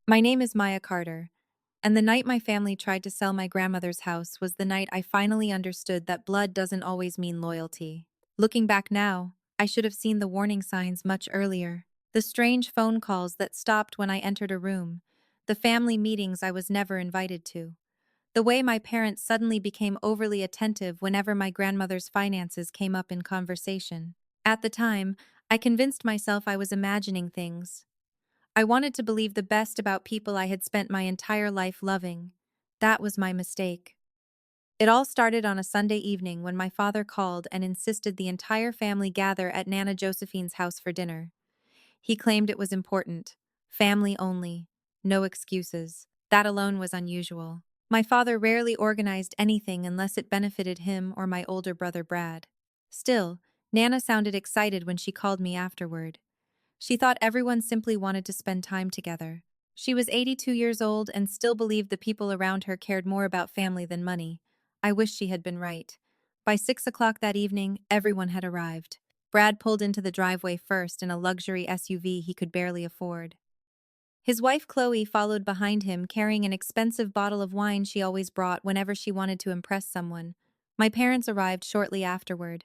My name is Maya Carter, and the night my family tried to sell my grandmother's house was the night I finally understood that blood doesn't always mean loyalty. Looking back now, I should have seen the warning signs much earlier. The strange phone calls that stopped when I entered a room, the family meetings I was never invited to, the way my parents suddenly became overly attentive whenever my grandmother's finances came up in conversation. At the time, I convinced myself I was imagining things. I wanted to believe the best about people I had spent my entire life loving. That was my mistake. It all started on a Sunday evening when my father called and insisted the entire family gather at Nana Josephine's house for dinner. He claimed it was important. Family only. No excuses. That alone was unusual. My father rarely organized anything unless it benefited him or my older brother Brad. Still, Nana sounded excited when she called me afterward. She thought everyone simply wanted to spend time together. She was 82 years old and still believed the people around her cared more about family than money. I wish she had been right. By 6 o'clock that evening, everyone had arrived. Brad pulled into the driveway first in a luxury SUV he could barely afford. His wife Chloe followed behind him carrying an expensive bottle of wine she always brought whenever she wanted to impress someone. My parents arrived shortly afterward.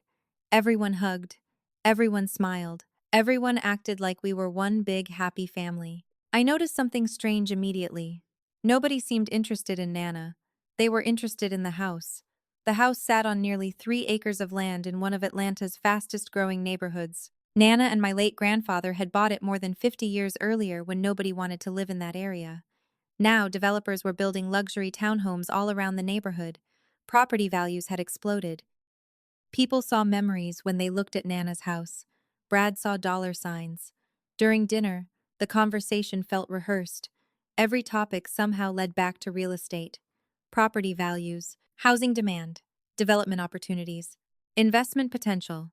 Everyone hugged. Everyone smiled. Everyone acted like we were one big happy family. I noticed something strange immediately. Nobody seemed interested in Nana. They were interested in the house. The house sat on nearly 3 acres of land in one of Atlanta's fastest-growing neighborhoods. Nana and my late grandfather had bought it more than 50 years earlier when nobody wanted to live in that area. Now, developers were building luxury townhomes all around the neighborhood. Property values had exploded. People saw memories when they looked at Nana's house. Brad saw dollar signs. During dinner, the conversation felt rehearsed. Every topic somehow led back to real estate. Property values, housing demand, development opportunities, investment potential.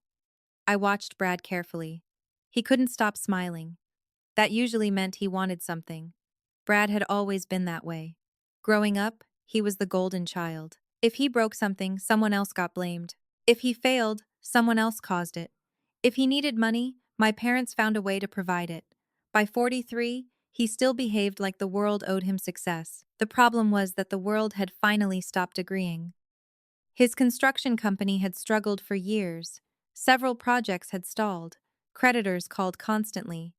I watched Brad carefully. He couldn't stop smiling. That usually meant he wanted something. Brad had always been that way. Growing up, he was the golden child. If he broke something, someone else got blamed. If he failed, someone else caused it. If he needed money, my parents found a way to provide it. By 43, he still behaved like the world owed him success. The problem was that the world had finally stopped agreeing. His construction company had struggled for years. Several projects had stalled. Creditors called constantly.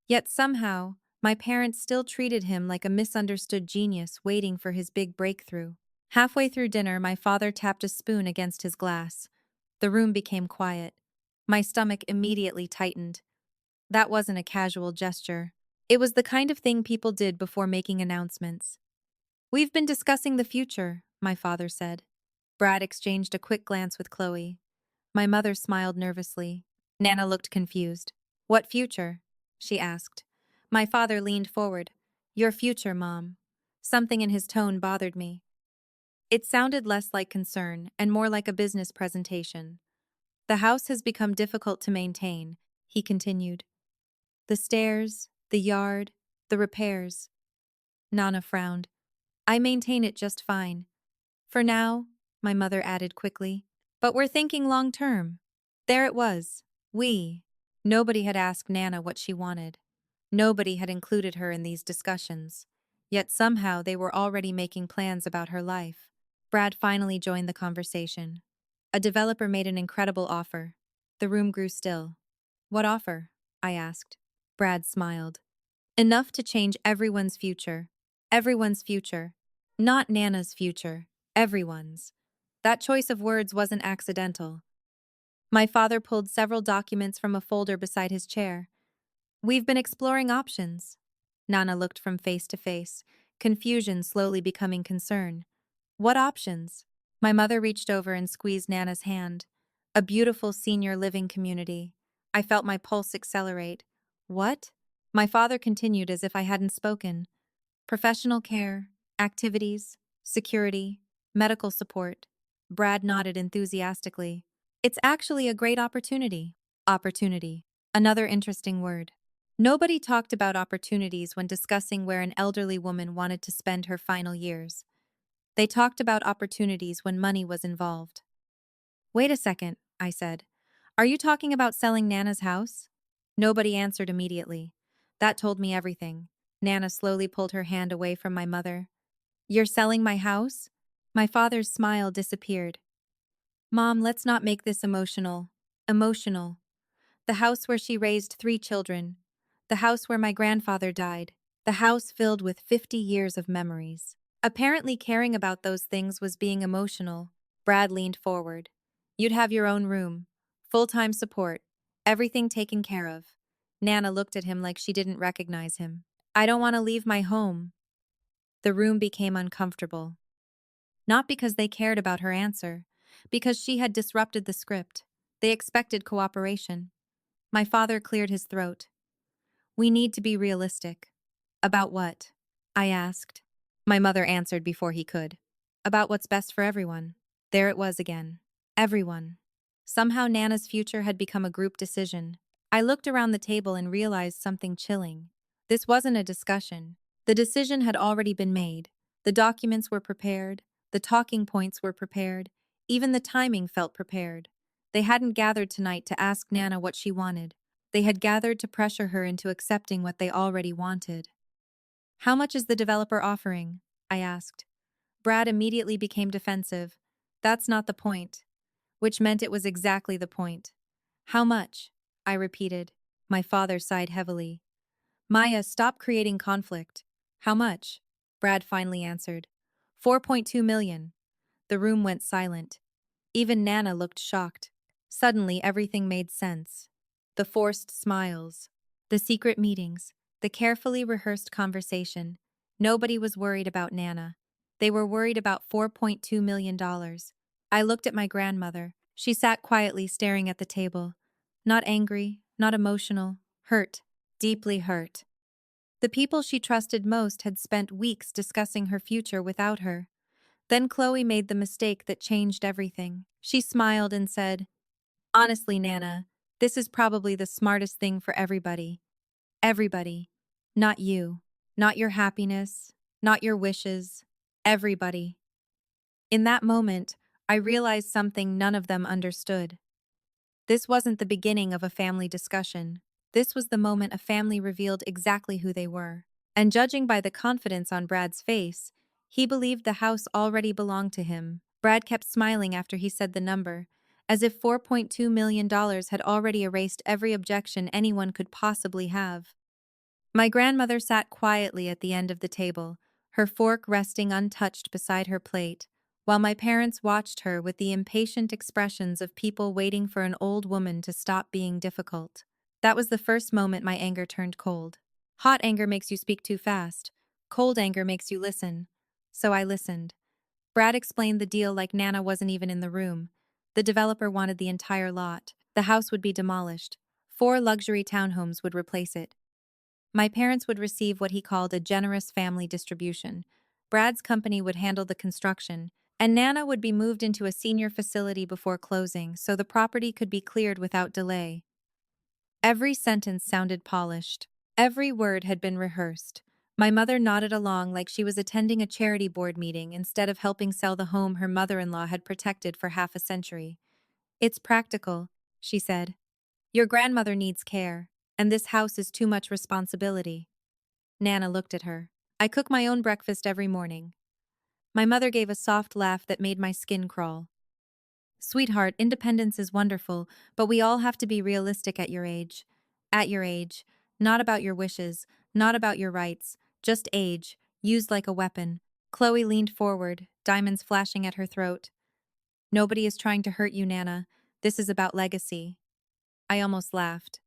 Yet somehow, my parents still treated him like a misunderstood genius waiting for his big breakthrough. Halfway through dinner, my father tapped a spoon against his glass. The room became quiet. My stomach immediately tightened. That wasn't a casual gesture. It was the kind of thing people did before making announcements. "We've been discussing the future," my father said. Brad exchanged a quick glance with Chloe. My mother smiled nervously. Nana looked confused. "What future?" she asked. My father leaned forward. "Your future, Mom." Something in his tone bothered me. It sounded less like concern and more like a business presentation. "The house has become difficult to maintain," he continued. "The stairs, the yard, the repairs." Nana frowned. "I maintain it just fine. For now," my mother added quickly. "But we're thinking long term." There it was. We. Nobody had asked Nana what she wanted. Nobody had included her in these discussions. Yet somehow they were already making plans about her life. Brad finally joined the conversation. "A developer made an incredible offer." The room grew still. "What offer?" I asked. Brad smiled. "Enough to change everyone's future." Everyone's future. Not Nana's future. Everyone's. That choice of words wasn't accidental. My father pulled several documents from a folder beside his chair. "We've been exploring options." Nana looked from face to face, confusion slowly becoming concern. "What options?" My mother reached over and squeezed Nana's hand. "A beautiful senior living community." I felt my pulse accelerate. "What?" My father continued as if I hadn't spoken. "Professional care, activities, security, medical support." Brad nodded enthusiastically. "It's actually a great opportunity." Opportunity. Another interesting word. Nobody talked about opportunities when discussing where an elderly woman wanted to spend her final years. They talked about opportunities when money was involved. "Wait a second," I said. "Are you talking about selling Nana's house?" Nobody answered immediately. That told me everything. Nana slowly pulled her hand away from my mother. You're selling my house? My father's smile disappeared. Mom, let's not make this emotional. Emotional. The house where she raised 3 children. The house where my grandfather died. The house filled with 50 years of memories. Apparently caring about those things was being emotional. Brad leaned forward. You'd have your own room. Full-time support. Everything taken care of. Nana looked at him like she didn't recognize him. I don't want to leave my home. The room became uncomfortable. Not because they cared about her answer, because she had disrupted the script. They expected cooperation. My father cleared his throat. We need to be realistic. About what? I asked. My mother answered before he could. About what's best for everyone. There it was again. Everyone. Somehow Nana's future had become a group decision. I looked around the table and realized something chilling. This wasn't a discussion. The decision had already been made. The documents were prepared. The talking points were prepared. Even the timing felt prepared. They hadn't gathered tonight to ask Nana what she wanted. They had gathered to pressure her into accepting what they already wanted. How much is the developer offering? I asked. Brad immediately became defensive. That's not the point. Which meant it was exactly the point. How much? I repeated. My father sighed heavily. Maya, stop creating conflict. How much? Brad finally answered. 4.2 million. The room went silent. Even Nana looked shocked. Suddenly, everything made sense. The forced smiles, the secret meetings, the carefully rehearsed conversation. Nobody was worried about Nana. They were worried about $4.2 million. I looked at my grandmother. She sat quietly staring at the table. Not angry, not emotional, hurt, deeply hurt. The people she trusted most had spent weeks discussing her future without her. Then Chloe made the mistake that changed everything. She smiled and said, Honestly, Nana, this is probably the smartest thing for everybody. Everybody. Not you. Not your happiness. Not your wishes. Everybody. In that moment, I realized something none of them understood. This wasn't the beginning of a family discussion. This was the moment a family revealed exactly who they were. And judging by the confidence on Brad's face, he believed the house already belonged to him. Brad kept smiling after he said the number, as if $4.2 million had already erased every objection anyone could possibly have. My grandmother sat quietly at the end of the table, her fork resting untouched beside her plate, while my parents watched her with the impatient expressions of people waiting for an old woman to stop being difficult. That was the first moment my anger turned cold. Hot anger makes you speak too fast. Cold anger makes you listen. So I listened. Brad explained the deal like Nana wasn't even in the room. The developer wanted the entire lot. The house would be demolished. 4 luxury townhomes would replace it. My parents would receive what he called a generous family distribution. Brad's company would handle the construction, and Nana would be moved into a senior facility before closing so the property could be cleared without delay. Every sentence sounded polished. Every word had been rehearsed. My mother nodded along like she was attending a charity board meeting instead of helping sell the home her mother-in-law had protected for half a century. It's practical, she said. Your grandmother needs care, and this house is too much responsibility. Nana looked at her. I cook my own breakfast every morning. My mother gave a soft laugh that made my skin crawl. Sweetheart, independence is wonderful, but we all have to be realistic at your age. At your age. Not about your wishes, not about your rights, just age, used like a weapon. Chloe leaned forward, diamonds flashing at her throat. Nobody is trying to hurt you, Nana. This is about legacy. I almost laughed.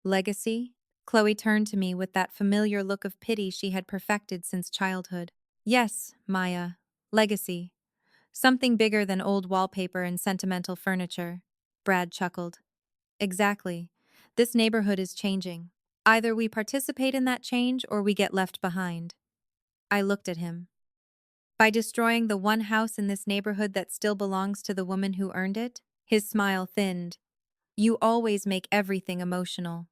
Legacy? Chloe turned to me with that familiar look of pity she had perfected since childhood. Yes, Maya. Legacy. Something bigger than old wallpaper and sentimental furniture. Brad chuckled. Exactly. This neighborhood is changing. Either we participate in that change or we get left behind. I looked at him. By destroying the one house in this neighborhood that still belongs to the woman who earned it? His smile thinned. You always make everything emotional.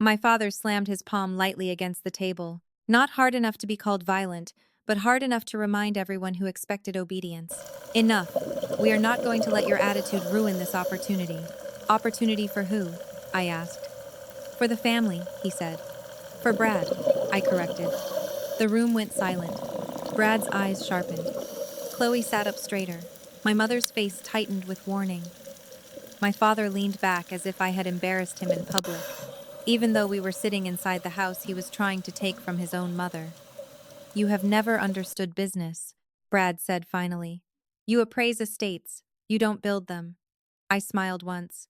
My father slammed his palm lightly against the table. Not hard enough to be called violent, but hard enough to remind everyone who expected obedience. Enough. We are not going to let your attitude ruin this opportunity. Opportunity for who? I asked. For the family, he said. For Brad, I corrected. The room went silent. Brad's eyes sharpened. Chloe sat up straighter. My mother's face tightened with warning. My father leaned back as if I had embarrassed him in public. Even though we were sitting inside the house he was trying to take from his own mother. "You have never understood business," Brad said finally. "You appraise estates, you don't build them." I smiled once.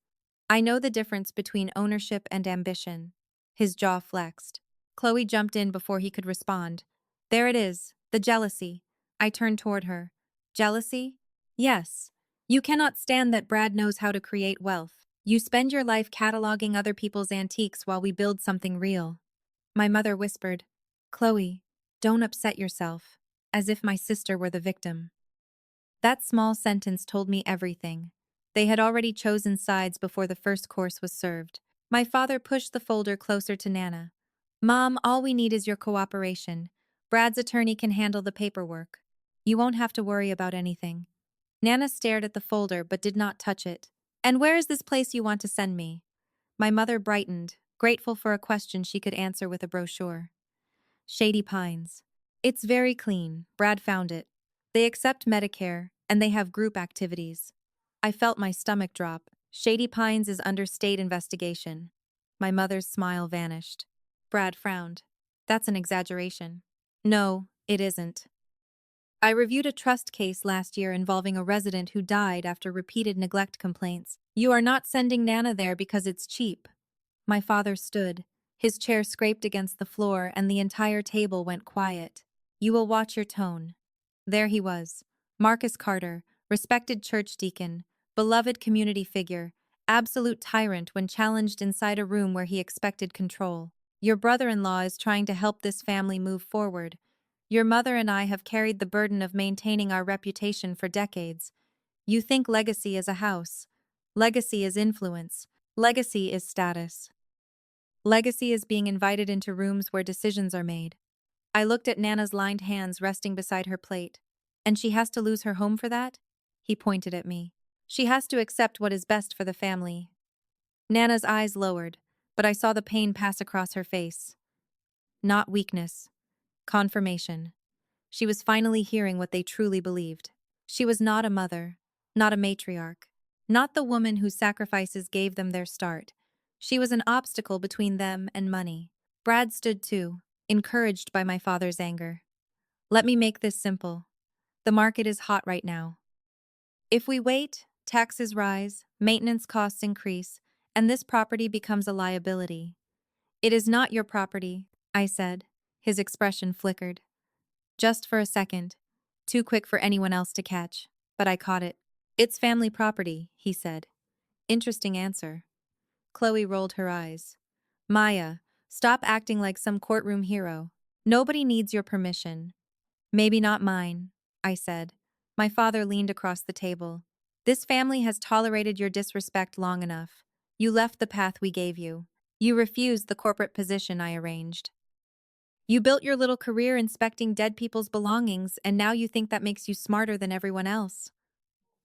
"I know the difference between ownership and ambition." His jaw flexed. Chloe jumped in before he could respond. "There it is, the jealousy." I turned toward her. "Jealousy?" "Yes. You cannot stand that Brad knows how to create wealth. You spend your life cataloging other people's antiques while we build something real." My mother whispered, "Chloe, don't upset yourself," as if my sister were the victim. That small sentence told me everything. They had already chosen sides before the first course was served. My father pushed the folder closer to Nana. "Mom, all we need is your cooperation. Brad's attorney can handle the paperwork. You won't have to worry about anything." Nana stared at the folder but did not touch it. "And where is this place you want to send me?" My mother brightened, grateful for a question she could answer with a brochure. "Shady Pines. It's very clean, Brad found it. They accept Medicare, and they have group activities." I felt my stomach drop. Shady Pines is under state investigation. My mother's smile vanished. Brad frowned. "That's an exaggeration." "No, it isn't. I reviewed a trust case last year involving a resident who died after repeated neglect complaints. You are not sending Nana there because it's cheap." My father stood. His chair scraped against the floor and the entire table went quiet. "You will watch your tone." There he was. Marcus Carter, respected church deacon, beloved community figure, absolute tyrant when challenged inside a room where he expected control. "Your brother-in-law is trying to help this family move forward. Your mother and I have carried the burden of maintaining our reputation for decades. You think legacy is a house. Legacy is influence. Legacy is status. Legacy is being invited into rooms where decisions are made." I looked at Nana's lined hands resting beside her plate. "And she has to lose her home for that?" He pointed at me. "She has to accept what is best for the family." Nana's eyes lowered, but I saw the pain pass across her face. Not weakness. Confirmation. She was finally hearing what they truly believed. She was not a mother, not a matriarch, not the woman whose sacrifices gave them their start. She was an obstacle between them and money. Brad stood too, encouraged by my father's anger. "Let me make this simple. The market is hot right now. If we wait, taxes rise, maintenance costs increase, and this property becomes a liability." "It is not your property," I said. His expression flickered. Just for a second. Too quick for anyone else to catch. But I caught it. "It's family property," he said. Interesting answer. Chloe rolled her eyes. "Maya, stop acting like some courtroom hero. Nobody needs your permission." "Maybe not mine," I said. My father leaned across the table. "This family has tolerated your disrespect long enough. You left the path we gave you. You refused the corporate position I arranged. You built your little career inspecting dead people's belongings, and now you think that makes you smarter than everyone else."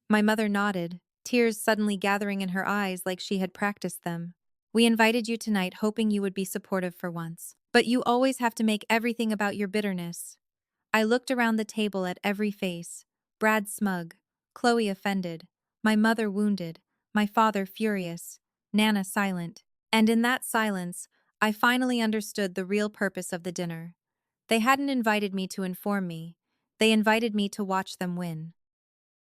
My mother nodded, tears suddenly gathering in her eyes like she had practiced them. "We invited you tonight hoping you would be supportive for once. But you always have to make everything about your bitterness." I looked around the table at every face. Brad smug, Chloe offended, my mother wounded, my father furious, Nana silent. And in that silence, I finally understood the real purpose of the dinner. They hadn't invited me to inform me. They invited me to watch them win.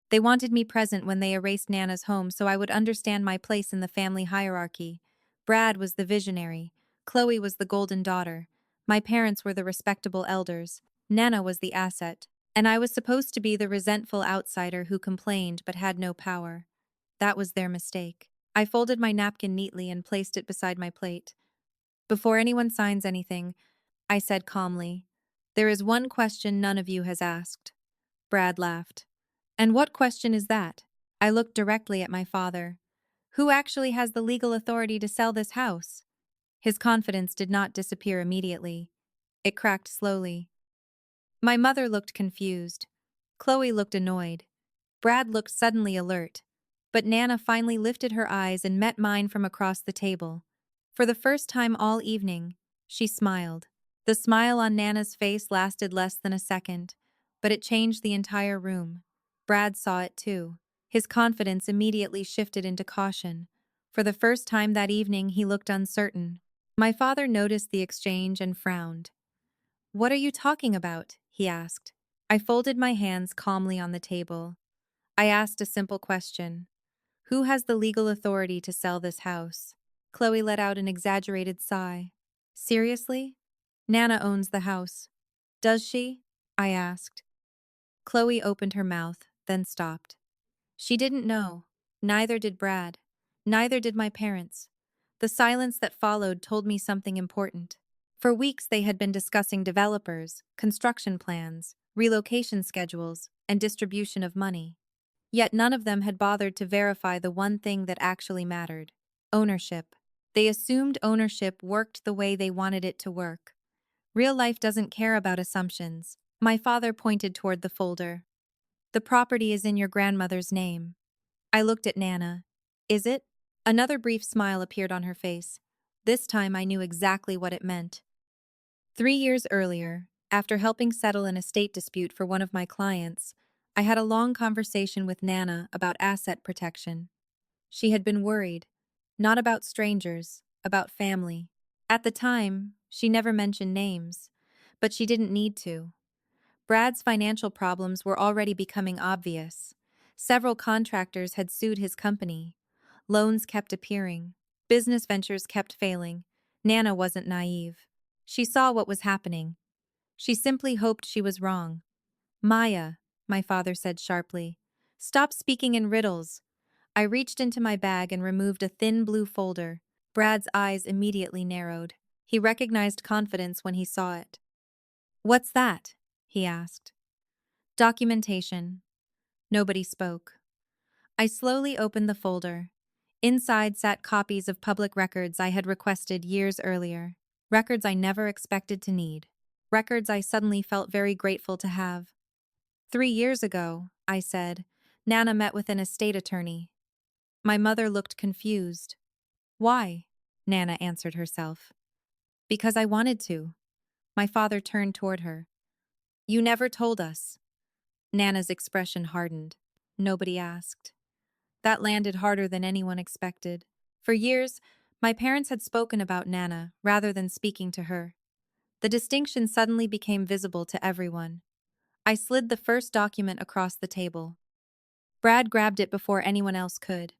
They wanted me present when they erased Nana's home so I would understand my place in the family hierarchy. Brad was the visionary. Chloe was the golden daughter. My parents were the respectable elders. Nana was the asset. And I was supposed to be the resentful outsider who complained but had no power. That was their mistake. I folded my napkin neatly and placed it beside my plate. "Before anyone signs anything," I said calmly, "there is one question none of you has asked." Brad laughed. "And what question is that?" I looked directly at my father. "Who actually has the legal authority to sell this house?" His confidence did not disappear immediately. It cracked slowly. My mother looked confused. Chloe looked annoyed. Brad looked suddenly alert. But Nana finally lifted her eyes and met mine from across the table. For the first time all evening, she smiled. The smile on Nana's face lasted less than a second, but it changed the entire room. Brad saw it too. His confidence immediately shifted into caution. For the first time that evening, he looked uncertain. My father noticed the exchange and frowned. "What are you talking about?" he asked. I folded my hands calmly on the table. I asked a simple question. Who has the legal authority to sell this house? Chloe let out an exaggerated sigh. Seriously? Nana owns the house. Does she? I asked. Chloe opened her mouth, then stopped. She didn't know. Neither did Brad. Neither did my parents. The silence that followed told me something important. For weeks they had been discussing developers, construction plans, relocation schedules, and distribution of money. Yet none of them had bothered to verify the one thing that actually mattered: ownership. They assumed ownership worked the way they wanted it to work. Real life doesn't care about assumptions. My father pointed toward the folder. The property is in your grandmother's name. I looked at Nana. Is it? Another brief smile appeared on her face. This time I knew exactly what it meant. 3 years earlier, after helping settle an estate dispute for one of my clients, I had a long conversation with Nana about asset protection. She had been worried, not about strangers, about family. At the time, she never mentioned names, but she didn't need to. Brad's financial problems were already becoming obvious. Several contractors had sued his company. Loans kept appearing. Business ventures kept failing. Nana wasn't naive. She saw what was happening. She simply hoped she was wrong. Maya, my father said sharply, stop speaking in riddles. I reached into my bag and removed a thin blue folder. Brad's eyes immediately narrowed. He recognized confidence when he saw it. What's that? He asked. Documentation. Nobody spoke. I slowly opened the folder. Inside sat copies of public records I had requested years earlier. Records I never expected to need. Records I suddenly felt very grateful to have. 3 years ago, I said, Nana met with an estate attorney. My mother looked confused. Why? Nana answered herself. Because I wanted to. My father turned toward her. You never told us. Nana's expression hardened. Nobody asked. That landed harder than anyone expected. For years, my parents had spoken about Nana rather than speaking to her. The distinction suddenly became visible to everyone. I slid the first document across the table. Brad grabbed it before anyone else could.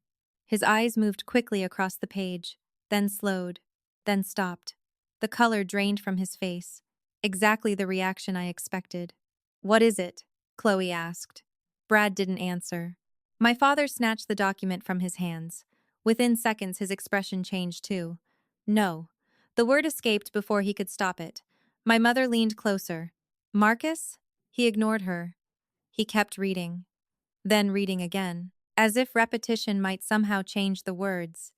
His eyes moved quickly across the page, then slowed, then stopped. The color drained from his face. Exactly the reaction I expected. What is it? Chloe asked. Brad didn't answer. My father snatched the document from his hands. Within seconds, his expression changed too. No. The word escaped before he could stop it. My mother leaned closer. Marcus? He ignored her. He kept reading. Then reading again, as if repetition might somehow change the words.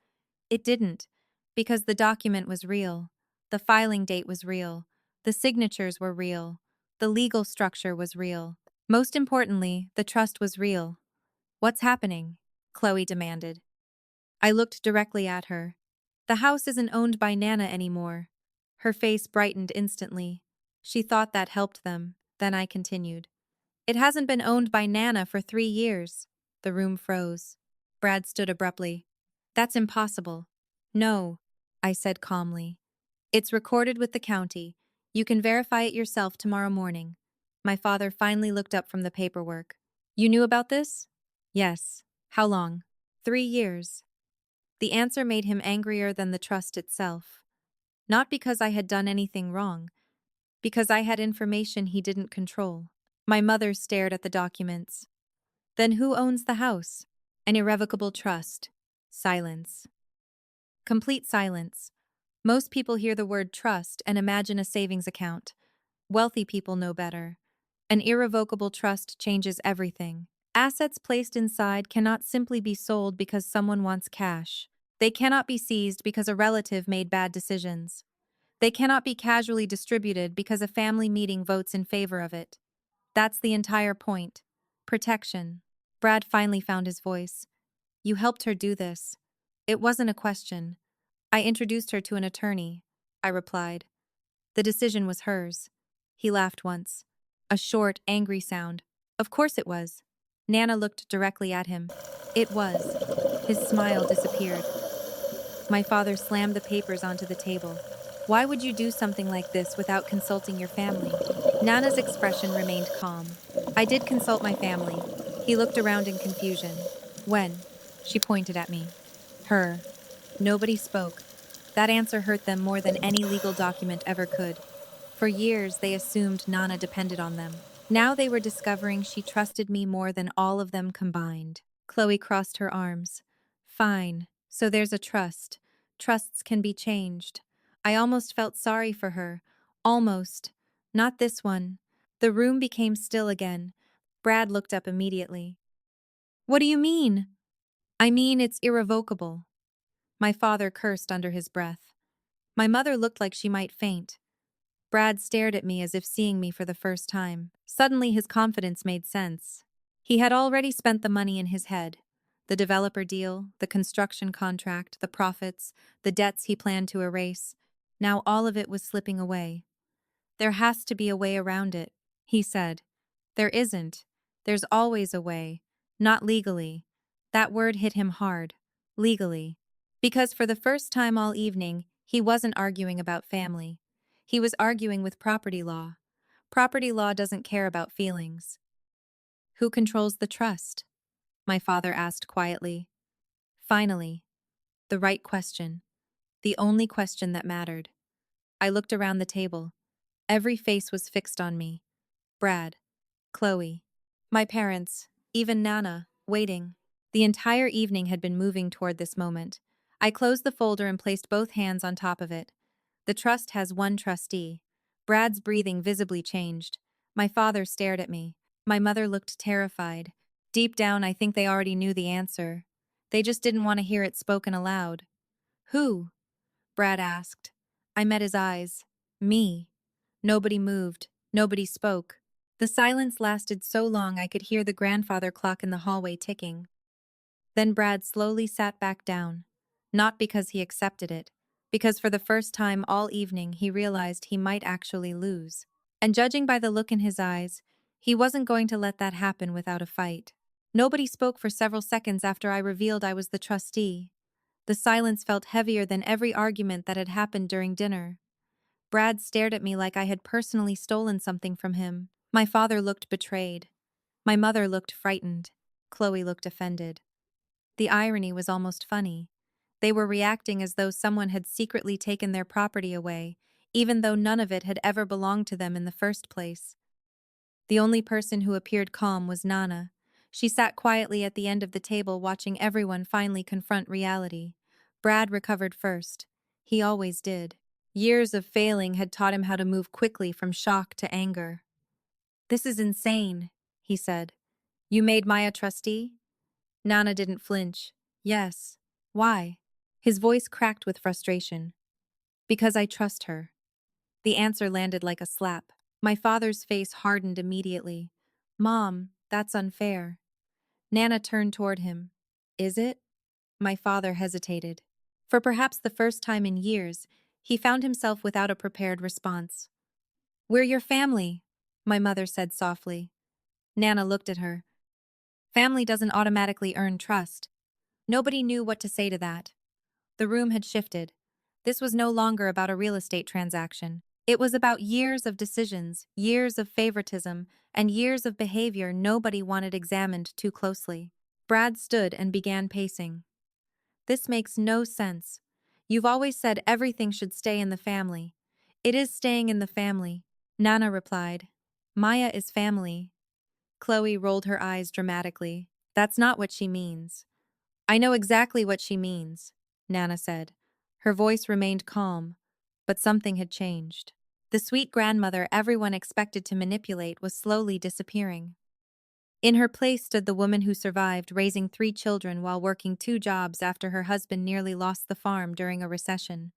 It didn't, because the document was real. The filing date was real. The signatures were real. The legal structure was real. Most importantly, the trust was real. What's happening? Chloe demanded. I looked directly at her. The house isn't owned by Nana anymore. Her face brightened instantly. She thought that helped them. Then I continued. It hasn't been owned by Nana for 3 years. The room froze. Brad stood abruptly. That's impossible. No, I said calmly. It's recorded with the county. You can verify it yourself tomorrow morning. My father finally looked up from the paperwork. You knew about this? Yes. How long? 3 years. The answer made him angrier than the trust itself. Not because I had done anything wrong, because I had information he didn't control. My mother stared at the documents. Then who owns the house? An irrevocable trust. Silence. Complete silence. Most people hear the word trust and imagine a savings account. Wealthy people know better. An irrevocable trust changes everything. Assets placed inside cannot simply be sold because someone wants cash. They cannot be seized because a relative made bad decisions. They cannot be casually distributed because a family meeting votes in favor of it. That's the entire point. Protection. Brad finally found his voice. You helped her do this. It wasn't a question. I introduced her to an attorney, I replied. The decision was hers. He laughed once. A short, angry sound. Of course it was. Nana looked directly at him. It was. His smile disappeared. My father slammed the papers onto the table. Why would you do something like this without consulting your family? Nana's expression remained calm. I did consult my family. He looked around in confusion. When? She pointed at me. Her. Nobody spoke. That answer hurt them more than any legal document ever could. For years, they assumed Nana depended on them. Now they were discovering she trusted me more than all of them combined. Chloe crossed her arms. Fine. So there's a trust. Trusts can be changed. I almost felt sorry for her. Almost. Not this one. The room became still again. Brad looked up immediately. What do you mean? I mean it's irrevocable. My father cursed under his breath. My mother looked like she might faint. Brad stared at me as if seeing me for the first time. Suddenly his confidence made sense. He had already spent the money in his head. The developer deal, the construction contract, the profits, the debts he planned to erase. Now all of it was slipping away. There has to be a way around it, he said. There isn't. There's always a way. Not legally. That word hit him hard. Legally. Because for the first time all evening, he wasn't arguing about family. He was arguing with property law. Property law doesn't care about feelings. Who controls the trust? My father asked quietly. Finally. The right question. The only question that mattered. I looked around the table. Every face was fixed on me. Brad. Chloe. My parents. Even Nana. Waiting. The entire evening had been moving toward this moment. I closed the folder and placed both hands on top of it. The trust has one trustee. Brad's breathing visibly changed. My father stared at me. My mother looked terrified. Deep down, I think they already knew the answer. They just didn't want to hear it spoken aloud. Who? Brad asked. I met his eyes. Me. Nobody moved. Nobody spoke. The silence lasted so long I could hear the grandfather clock in the hallway ticking. Then Brad slowly sat back down. Not because he accepted it, because for the first time all evening he realized he might actually lose. And judging by the look in his eyes, he wasn't going to let that happen without a fight. Nobody spoke for several seconds after I revealed I was the trustee. The silence felt heavier than every argument that had happened during dinner. Brad stared at me like I had personally stolen something from him. My father looked betrayed. My mother looked frightened. Chloe looked offended. The irony was almost funny. They were reacting as though someone had secretly taken their property away, even though none of it had ever belonged to them in the first place. The only person who appeared calm was Nana. She sat quietly at the end of the table watching everyone finally confront reality. Brad recovered first. He always did. Years of failing had taught him how to move quickly from shock to anger. This is insane, he said. You made Maya trustee? Nana didn't flinch. Yes. Why? His voice cracked with frustration. Because I trust her. The answer landed like a slap. My father's face hardened immediately. Mom, that's unfair. Nana turned toward him. Is it? My father hesitated. For perhaps the first time in years, he found himself without a prepared response. We're your family, my mother said softly. Nana looked at her. Family doesn't automatically earn trust. Nobody knew what to say to that. The room had shifted. This was no longer about a real estate transaction. It was about years of decisions, years of favoritism, and years of behavior nobody wanted examined too closely. Brad stood and began pacing. This makes no sense. You've always said everything should stay in the family. It is staying in the family, Nana replied. Maya is family. Chloe rolled her eyes dramatically. That's not what she means. I know exactly what she means, Nana said. Her voice remained calm, but something had changed. The sweet grandmother everyone expected to manipulate was slowly disappearing. In her place stood the woman who survived, raising 3 children while working 2 jobs after her husband nearly lost the farm during a recession.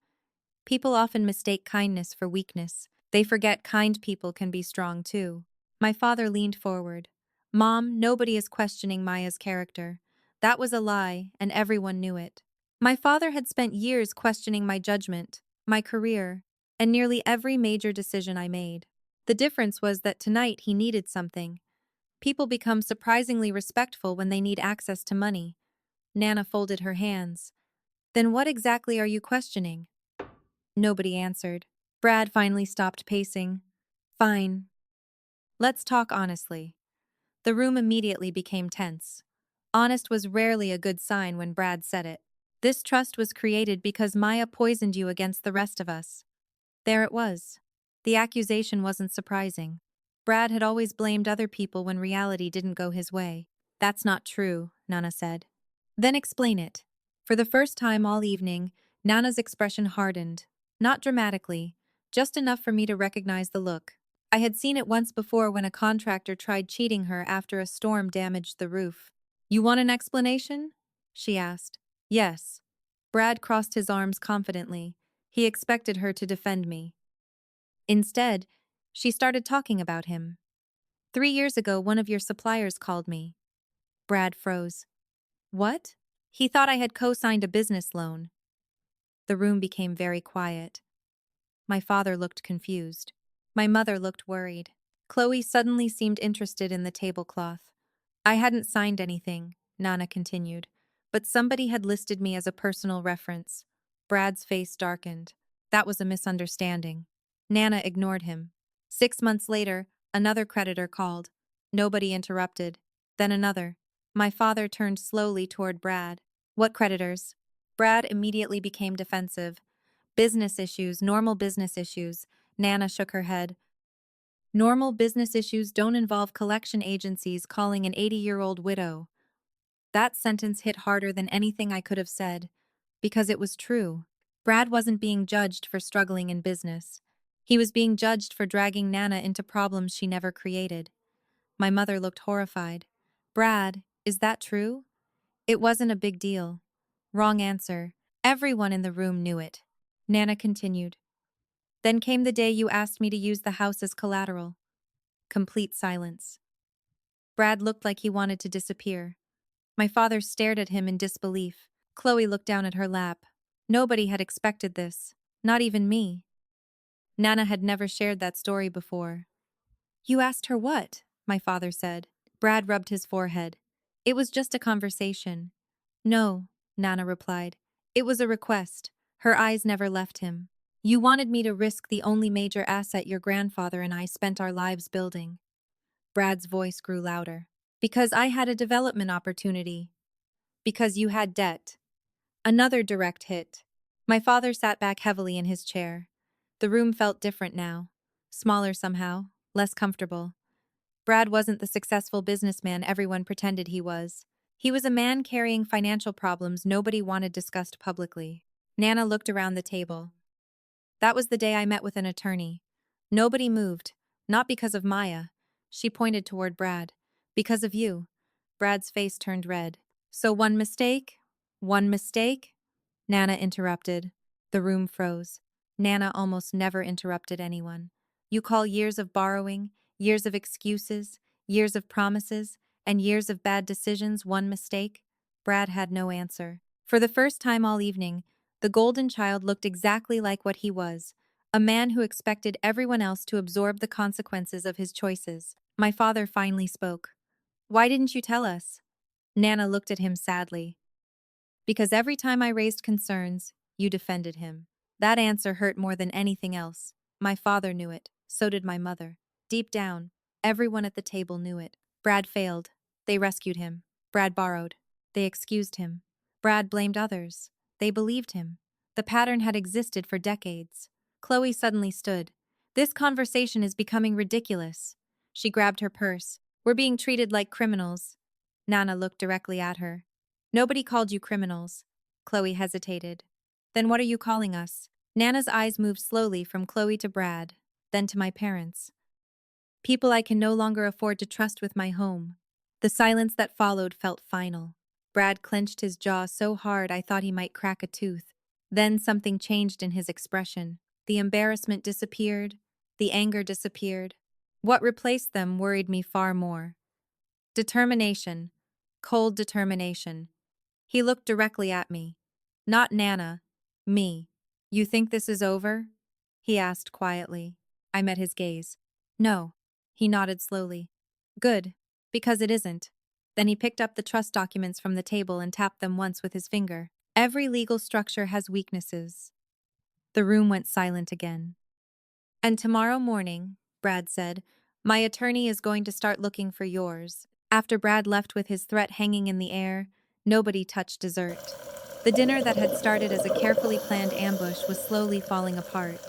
People often mistake kindness for weakness. They forget kind people can be strong too. My father leaned forward. Mom, nobody is questioning Maya's character. That was a lie, and everyone knew it. My father had spent years questioning my judgment, my career. and nearly every major decision I made. The difference was that tonight he needed something. People become surprisingly respectful when they need access to money. Nana folded her hands. Then what exactly are you questioning? Nobody answered. Brad finally stopped pacing. Fine. Let's talk honestly. The room immediately became tense. Honest was rarely a good sign when Brad said it. This trust was created because Maya poisoned you against the rest of us. There it was. The accusation wasn't surprising. Brad had always blamed other people when reality didn't go his way. That's not true, Nana said. Then explain it. For the first time all evening, Nana's expression hardened. Not dramatically, just enough for me to recognize the look. I had seen it once before when a contractor tried cheating her after a storm damaged the roof. You want an explanation? She asked. Yes. Brad crossed his arms confidently. He expected her to defend me. Instead, she started talking about him. 3 years ago, one of your suppliers called me. Brad froze. What? He thought I had co-signed a business loan. The room became very quiet. My father looked confused. My mother looked worried. Chloe suddenly seemed interested in the tablecloth. I hadn't signed anything, Nana continued, but somebody had listed me as a personal reference. Brad's face darkened. That was a misunderstanding. Nana ignored him. 6 months later, another creditor called. Nobody interrupted. Then another. My father turned slowly toward Brad. What creditors? Brad immediately became defensive. Business issues, normal business issues. Nana shook her head. Normal business issues don't involve collection agencies calling an 80-year-old widow. That sentence hit harder than anything I could have said, because it was true. Brad wasn't being judged for struggling in business. He was being judged for dragging Nana into problems she never created. My mother looked horrified. Brad, is that true? It wasn't a big deal. Wrong answer. Everyone in the room knew it. Nana continued. Then came the day you asked me to use the house as collateral. Complete silence. Brad looked like he wanted to disappear. My father stared at him in disbelief. Chloe looked down at her lap. Nobody had expected this. Not even me. Nana had never shared that story before. You asked her what? My father said. Brad rubbed his forehead. It was just a conversation. No, Nana replied. It was a request. Her eyes never left him. You wanted me to risk the only major asset your grandfather and I spent our lives building. Brad's voice grew louder. Because I had a development opportunity. Because you had debt. Another direct hit. My father sat back heavily in his chair. The room felt different now. Smaller somehow, less comfortable. Brad wasn't the successful businessman everyone pretended he was. He was a man carrying financial problems nobody wanted discussed publicly. Nana looked around the table. That was the day I met with an attorney. Nobody moved, not because of Maya. She pointed toward Brad. Because of you. Brad's face turned red. So one mistake? One mistake? Nana interrupted. The room froze. Nana almost never interrupted anyone. You call years of borrowing, years of excuses, years of promises, and years of bad decisions one mistake? Brad had no answer. For the first time all evening, the golden child looked exactly like what he was, a man who expected everyone else to absorb the consequences of his choices. My father finally spoke. Why didn't you tell us? Nana looked at him sadly. Because every time I raised concerns, you defended him. That answer hurt more than anything else. My father knew it. So did my mother. Deep down, everyone at the table knew it. Brad failed. They rescued him. Brad borrowed. They excused him. Brad blamed others. They believed him. The pattern had existed for decades. Chloe suddenly stood. This conversation is becoming ridiculous. She grabbed her purse. We're being treated like criminals. Nana looked directly at her. Nobody called you criminals. Chloe hesitated. Then what are you calling us? Nana's eyes moved slowly from Chloe to Brad, then to my parents. People I can no longer afford to trust with my home. The silence that followed felt final. Brad clenched his jaw so hard I thought he might crack a tooth. Then something changed in his expression. The embarrassment disappeared. The anger disappeared. What replaced them worried me far more. Determination. Cold determination. He looked directly at me. Not Nana. Me. You think this is over? he asked quietly. I met his gaze. No. He nodded slowly. Good. Because it isn't. Then he picked up the trust documents from the table and tapped them once with his finger. Every legal structure has weaknesses. The room went silent again. And tomorrow morning, Brad said, my attorney is going to start looking for yours. After Brad left with his threat hanging in the air, nobody touched dessert. The dinner that had started as a carefully planned ambush was slowly falling apart.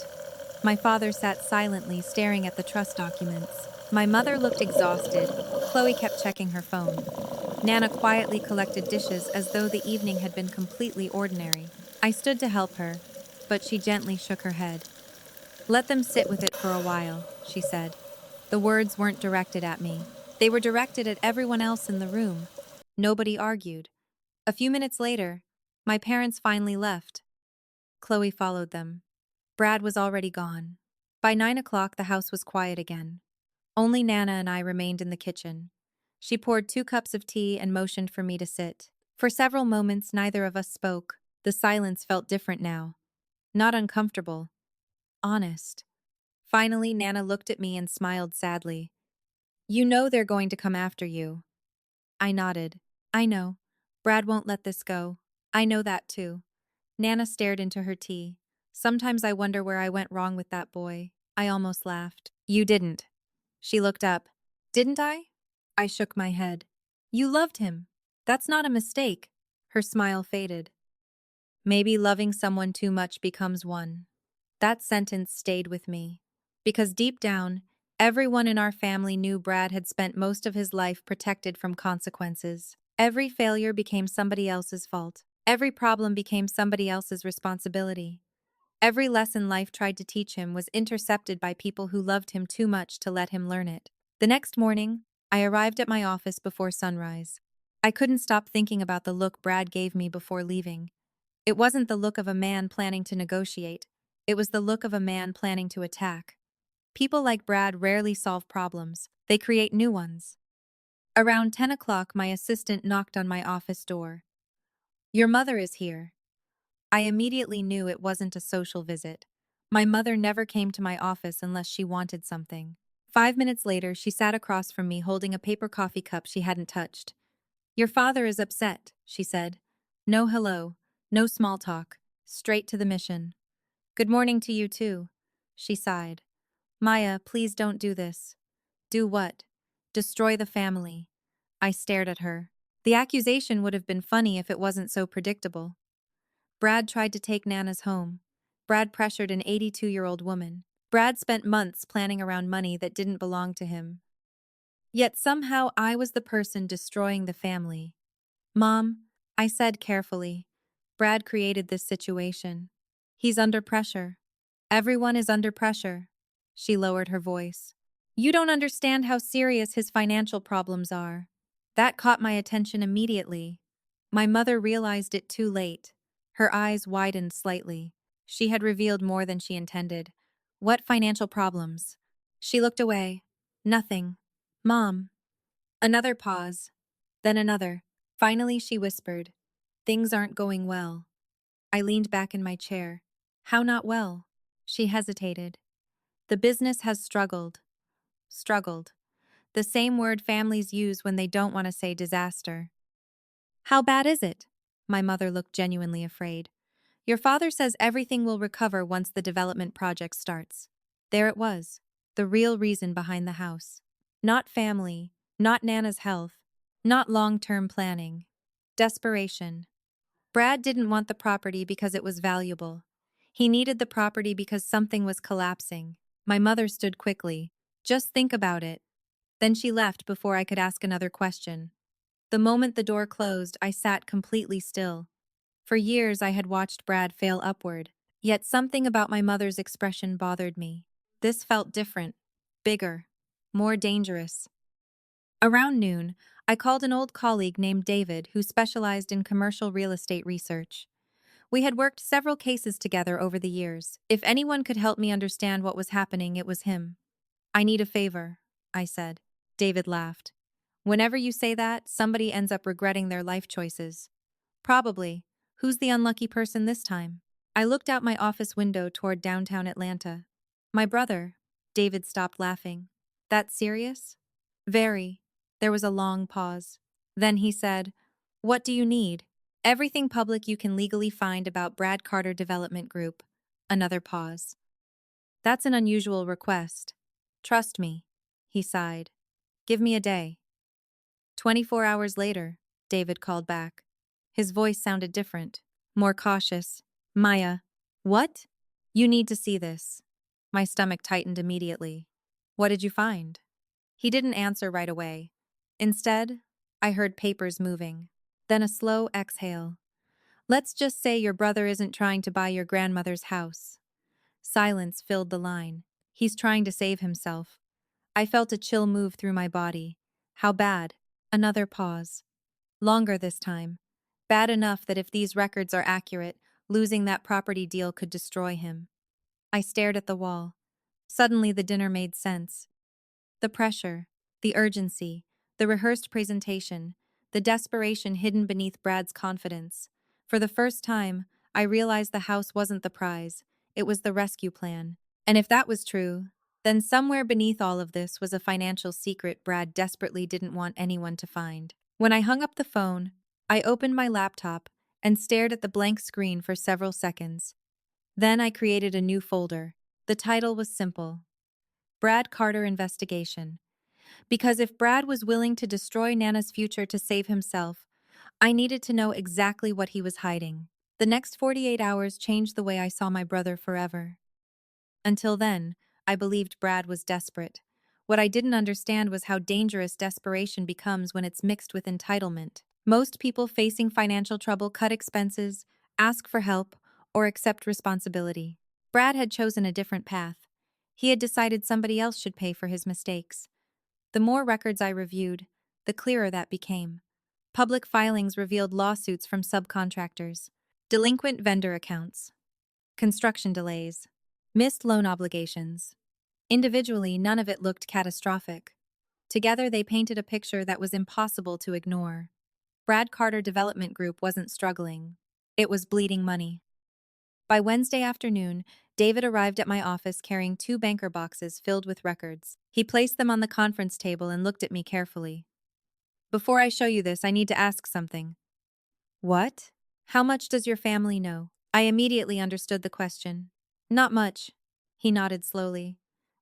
My father sat silently staring at the trust documents. My mother looked exhausted. Chloe kept checking her phone. Nana quietly collected dishes as though the evening had been completely ordinary. I stood to help her, but she gently shook her head. Let them sit with it for a while, she said. The words weren't directed at me. They were directed at everyone else in the room. Nobody argued. A few minutes later, my parents finally left. Chloe followed them. Brad was already gone. By 9 o'clock, the house was quiet again. Only Nana and I remained in the kitchen. She poured 2 cups of tea and motioned for me to sit. For several moments, neither of us spoke. The silence felt different now. Not uncomfortable. Honest. Finally, Nana looked at me and smiled sadly. You know they're going to come after you. I nodded. I know. Brad won't let this go. I know that too. Nana stared into her tea. Sometimes I wonder where I went wrong with that boy. I almost laughed. You didn't. She looked up. Didn't I? I shook my head. You loved him. That's not a mistake. Her smile faded. Maybe loving someone too much becomes one. That sentence stayed with me. Because deep down, everyone in our family knew Brad had spent most of his life protected from consequences. Every failure became somebody else's fault. Every problem became somebody else's responsibility. Every lesson life tried to teach him was intercepted by people who loved him too much to let him learn it. The next morning, I arrived at my office before sunrise. I couldn't stop thinking about the look Brad gave me before leaving. It wasn't the look of a man planning to negotiate. It was the look of a man planning to attack. People like Brad rarely solve problems. They create new ones. Around 10 o'clock, my assistant knocked on my office door. Your mother is here. I immediately knew it wasn't a social visit. My mother never came to my office unless she wanted something. 5 minutes later, she sat across from me holding a paper coffee cup she hadn't touched. Your father is upset, she said. No hello, no small talk, straight to the mission. Good morning to you too, she sighed. Maya, please don't do this. Do what? Destroy the family. I stared at her. The accusation would have been funny if it wasn't so predictable. Brad tried to take Nana's home. Brad pressured an 82-year-old woman. Brad spent months planning around money that didn't belong to him. Yet somehow I was the person destroying the family. Mom, I said carefully, Brad created this situation. He's under pressure. Everyone is under pressure. She lowered her voice. You don't understand how serious his financial problems are. That caught my attention immediately. My mother realized it too late. Her eyes widened slightly. She had revealed more than she intended. What financial problems? She looked away. Nothing. Mom. Another pause. Then another. Finally, she whispered, things aren't going well. I leaned back in my chair. How not well? She hesitated. The business has struggled. Struggled. The same word families use when they don't want to say disaster. How bad is it? My mother looked genuinely afraid. Your father says everything will recover once the development project starts. There it was. The real reason behind the house. Not family, not Nana's health, not long-term planning. Desperation. Brad didn't want the property because it was valuable. He needed the property because something was collapsing. My mother stood quickly. Just think about it. Then she left before I could ask another question. The moment the door closed, I sat completely still. For years, I had watched Brad fail upward, yet something about my mother's expression bothered me. This felt different, bigger, more dangerous. Around noon, I called an old colleague named David who specialized in commercial real estate research. We had worked several cases together over the years. If anyone could help me understand what was happening, it was him. I need a favor, I said. David laughed. Whenever you say that, somebody ends up regretting their life choices. Probably. Who's the unlucky person this time? I looked out my office window toward downtown Atlanta. My brother, David, stopped laughing. That serious? Very. There was a long pause. Then he said, "What do you need?" "Everything public you can legally find about Brad Carter Development Group." Another pause. "That's an unusual request. Trust me," he sighed. "Give me a day." 24 hours later, David called back. His voice sounded different, more cautious. "Maya." "What?" "You need to see this." My stomach tightened immediately. "What did you find?" He didn't answer right away. Instead, I heard papers moving. Then a slow exhale. "Let's just say your brother isn't trying to buy your grandmother's house." Silence filled the line. "He's trying to save himself." I felt a chill move through my body. How bad? Another pause. Longer this time. Bad enough that if these records are accurate, losing that property deal could destroy him. I stared at the wall. Suddenly the dinner made sense. The pressure, the urgency, the rehearsed presentation, the desperation hidden beneath Brad's confidence. For the first time, I realized the house wasn't the prize, it was the rescue plan. And if that was true, then somewhere beneath all of this was a financial secret Brad desperately didn't want anyone to find. When I hung up the phone, I opened my laptop and stared at the blank screen for several seconds. Then I created a new folder. The title was simple: Brad Carter Investigation. Because if Brad was willing to destroy Nana's future to save himself, I needed to know exactly what he was hiding. The next 48 hours changed the way I saw my brother forever. Until then, I believed Brad was desperate. What I didn't understand was how dangerous desperation becomes when it's mixed with entitlement. Most people facing financial trouble cut expenses, ask for help, or accept responsibility. Brad had chosen a different path. He had decided somebody else should pay for his mistakes. The more records I reviewed, the clearer that became. Public filings revealed lawsuits from subcontractors, delinquent vendor accounts, construction delays, missed loan obligations. Individually, none of it looked catastrophic. Together, they painted a picture that was impossible to ignore. Brad Carter Development Group wasn't struggling. It was bleeding money. By Wednesday afternoon, David arrived at my office carrying 2 banker boxes filled with records. He placed them on the conference table and looked at me carefully. "Before I show you this, I need to ask something." "What?" "How much does your family know?" I immediately understood the question. "Not much." He nodded slowly.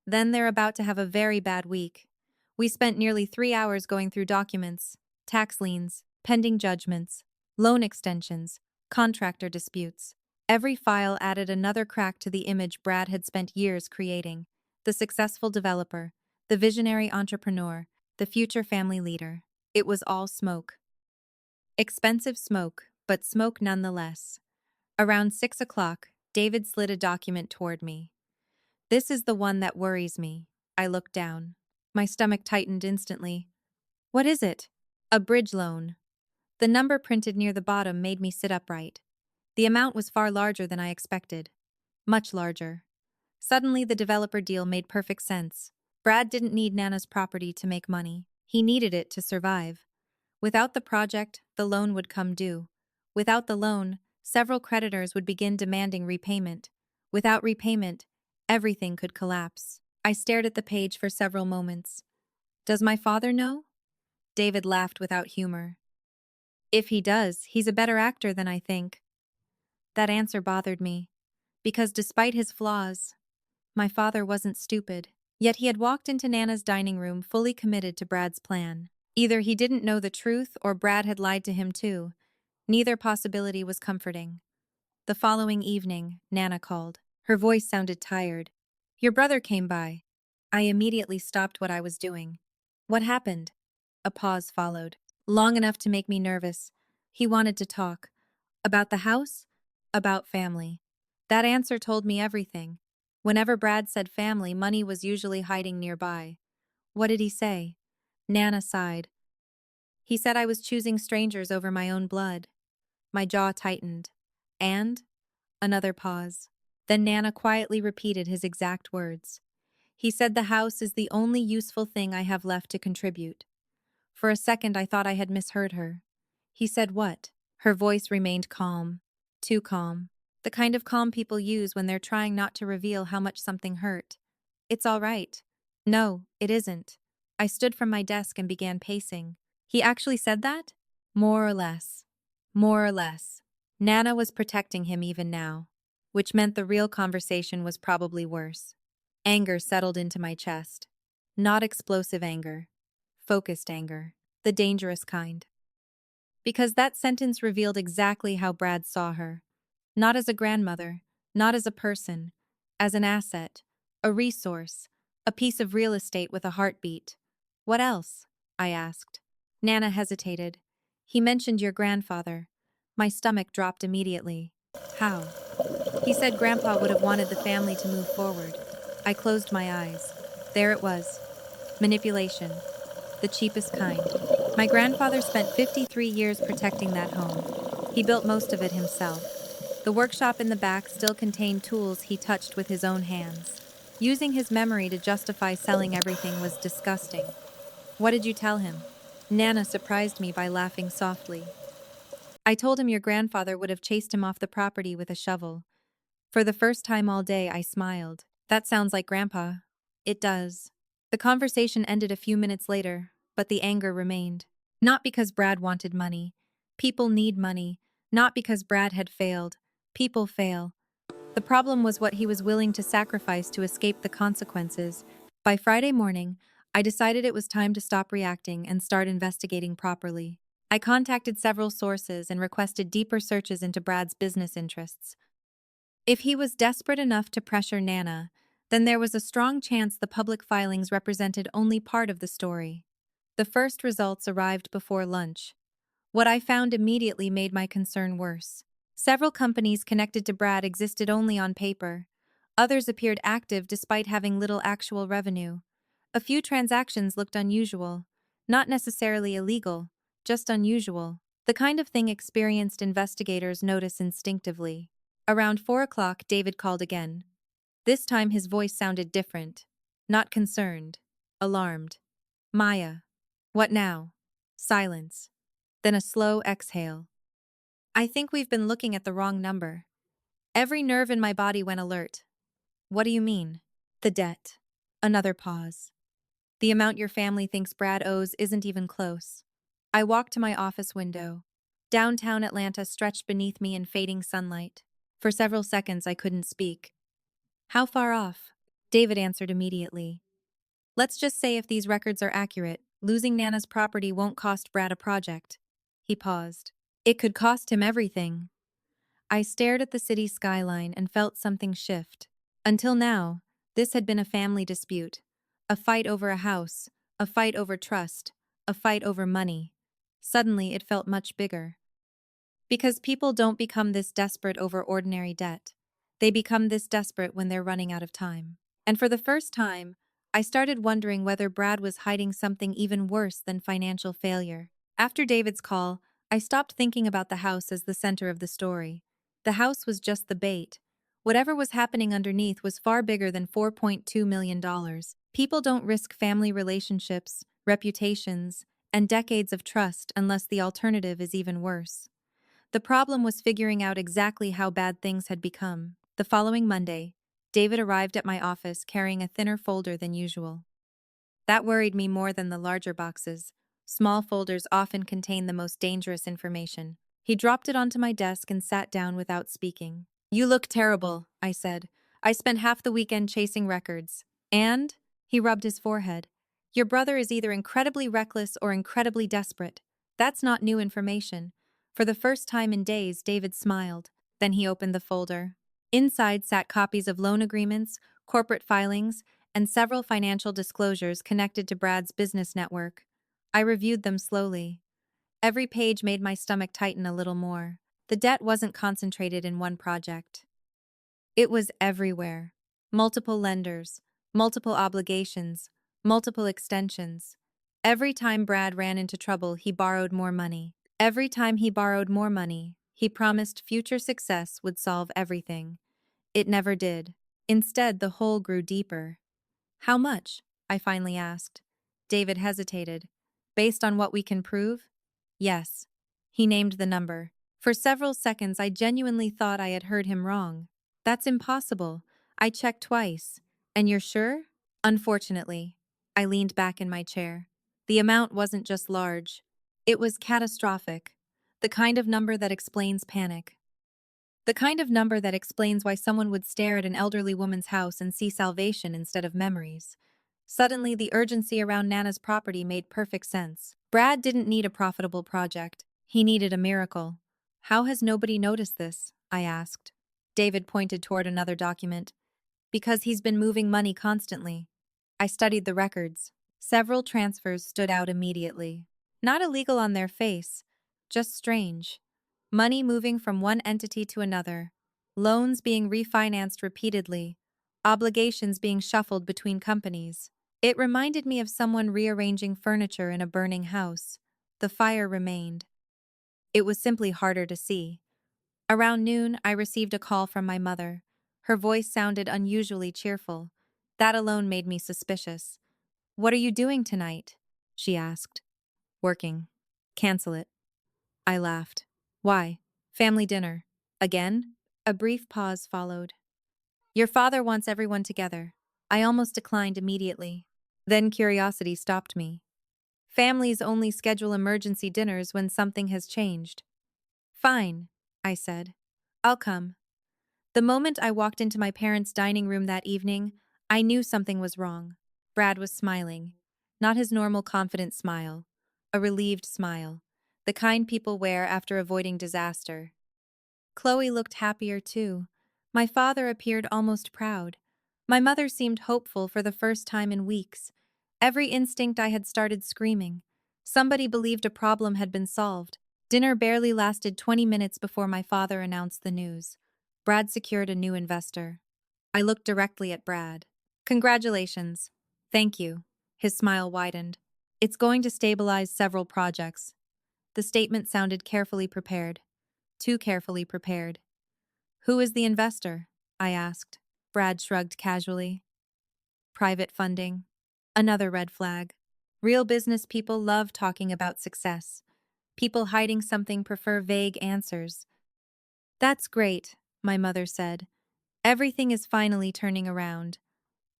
"Then they're about to have a very bad week. We spent nearly 3 hours going through documents, tax liens, pending judgments, loan extensions, contractor disputes. Every file added another crack to the image Brad had spent years creating: the successful developer, the visionary entrepreneur, the future family leader. It was all smoke. Expensive smoke, but smoke nonetheless. Around 6 o'clock, David slid a document toward me. "This is the one that worries me." I looked down. My stomach tightened instantly. "What is it?" "A bridge loan." The number printed near the bottom made me sit upright. The amount was far larger than I expected. Much larger. Suddenly, the developer deal made perfect sense. Brad didn't need Nana's property to make money. He needed it to survive. Without the project, the loan would come due. Without the loan, several creditors would begin demanding repayment. Without repayment, everything could collapse. I stared at the page for several moments. "Does my father know?" David laughed without humor. "If he does, he's a better actor than I think." That answer bothered me, because despite his flaws, my father wasn't stupid. Yet he had walked into Nana's dining room fully committed to Brad's plan. Either he didn't know the truth or Brad had lied to him too. Neither possibility was comforting. The following evening, Nana called. Her voice sounded tired. "Your brother came by." I immediately stopped what I was doing. "What happened?" A pause followed, long enough to make me nervous. He wanted to talk. About the house? About family. That answer told me everything. Whenever Brad said family, money was usually hiding nearby. "What did he say?" Nana sighed. "He said I was choosing strangers over my own blood." My jaw tightened. "And?" Another pause. Then Nana quietly repeated his exact words. "He said the house is the only useful thing I have left to contribute." For a second I thought I had misheard her. "He said what?" Her voice remained calm. Too calm. The kind of calm people use when they're trying not to reveal how much something hurt. It's all right. No, it isn't. I stood from my desk and began pacing. He actually said that? More or less. More or less. Nana was protecting him even now, which meant the real conversation was probably worse. Anger settled into my chest. Not explosive anger. Focused anger. The dangerous kind. Because that sentence revealed exactly how Brad saw her. Not as a grandmother, not as a person, as an asset, a resource, a piece of real estate with a heartbeat. What else? I asked. Nana hesitated. He mentioned your grandfather. My stomach dropped immediately. How? He said Grandpa would have wanted the family to move forward. I closed my eyes. There it was. Manipulation. The cheapest kind. My grandfather spent 53 years protecting that home. He built most of it himself. The workshop in the back still contained tools he touched with his own hands. Using his memory to justify selling everything was disgusting. What did you tell him? Nana surprised me by laughing softly. I told him your grandfather would have chased him off the property with a shovel. For the first time all day, I smiled. That sounds like Grandpa. It does. The conversation ended a few minutes later, but the anger remained. Not because Brad wanted money. People need money. Not because Brad had failed. People fail. The problem was what he was willing to sacrifice to escape the consequences. By Friday morning, I decided it was time to stop reacting and start investigating properly. I contacted several sources and requested deeper searches into Brad's business interests. If he was desperate enough to pressure Nana, then there was a strong chance the public filings represented only part of the story. The first results arrived before lunch. What I found immediately made my concern worse. Several companies connected to Brad existed only on paper. Others appeared active despite having little actual revenue. A few transactions looked unusual. Not necessarily illegal, just unusual. The kind of thing experienced investigators notice instinctively. Around 4 o'clock, David called again. This time his voice sounded different. Not concerned. Alarmed. Maya. What now? Silence. Then a slow exhale. I think we've been looking at the wrong number. Every nerve in my body went alert. What do you mean? The debt. Another pause. The amount your family thinks Brad owes isn't even close. I walked to my office window. Downtown Atlanta stretched beneath me in fading sunlight. For several seconds I couldn't speak. How far off? David answered immediately. Let's just say if these records are accurate, losing Nana's property won't cost Brad a project. He paused. It could cost him everything. I stared at the city skyline and felt something shift. Until now, this had been a family dispute. A fight over a house, a fight over trust, a fight over money. Suddenly it felt much bigger. Because people don't become this desperate over ordinary debt. They become this desperate when they're running out of time. And for the first time, I started wondering whether Brad was hiding something even worse than financial failure. After David's call, I stopped thinking about the house as the center of the story. The house was just the bait. Whatever was happening underneath was far bigger than $4.2 million. People don't risk family relationships, reputations, and decades of trust unless the alternative is even worse. The problem was figuring out exactly how bad things had become. The following Monday, David arrived at my office carrying a thinner folder than usual. That worried me more than the larger boxes. Small folders often contain the most dangerous information. He dropped it onto my desk and sat down without speaking. You look terrible, I said. I spent half the weekend chasing records. And? He rubbed his forehead. Your brother is either incredibly reckless or incredibly desperate. That's not new information. For the first time in days, David smiled. Then he opened the folder. Inside sat copies of loan agreements, corporate filings, and several financial disclosures connected to Brad's business network. I reviewed them slowly. Every page made my stomach tighten a little more. The debt wasn't concentrated in one project. It was everywhere. Multiple lenders, multiple obligations, multiple extensions. Every time Brad ran into trouble, he borrowed more money. Every time he borrowed more money, he promised future success would solve everything. It never did. Instead, the hole grew deeper. How much? I finally asked. David hesitated. Based on what we can prove? Yes. He named the number. For several seconds, I genuinely thought I had heard him wrong. That's impossible. I checked twice. And you're sure? Unfortunately, I leaned back in my chair. The amount wasn't just large, it was catastrophic. The kind of number that explains panic. The kind of number that explains why someone would stare at an elderly woman's house and see salvation instead of memories. Suddenly, the urgency around Nana's property made perfect sense. Brad didn't need a profitable project. He needed a miracle. How has nobody noticed this? I asked. David pointed toward another document. Because he's been moving money constantly. I studied the records. Several transfers stood out immediately. Not illegal on their face, just strange. Money moving from one entity to another. Loans being refinanced repeatedly. Obligations being shuffled between companies. It reminded me of someone rearranging furniture in a burning house. The fire remained. It was simply harder to see. Around noon, I received a call from my mother. Her voice sounded unusually cheerful. That alone made me suspicious. "What are you doing tonight?" she asked. "Working." "Cancel it." I laughed. "Why?" "Family dinner." "Again?" A brief pause followed. "Your father wants everyone together." I almost declined immediately. Then curiosity stopped me. Families only schedule emergency dinners when something has changed. "Fine," I said. "I'll come." The moment I walked into my parents' dining room that evening, I knew something was wrong. Brad was smiling. Not his normal confident smile. A relieved smile. The kind people wear after avoiding disaster. Chloe looked happier too. My father appeared almost proud. My mother seemed hopeful for the first time in weeks. Every instinct I had started screaming. Somebody believed a problem had been solved. Dinner barely lasted 20 minutes before my father announced the news. Brad secured a new investor. I looked directly at Brad. "Congratulations." "Thank you." His smile widened. "It's going to stabilize several projects." The statement sounded carefully prepared. Too carefully prepared. "Who is the investor?" I asked. Brad shrugged casually. "Private funding." Another red flag. Real business people love talking about success. People hiding something prefer vague answers. "That's great," my mother said. "Everything is finally turning around."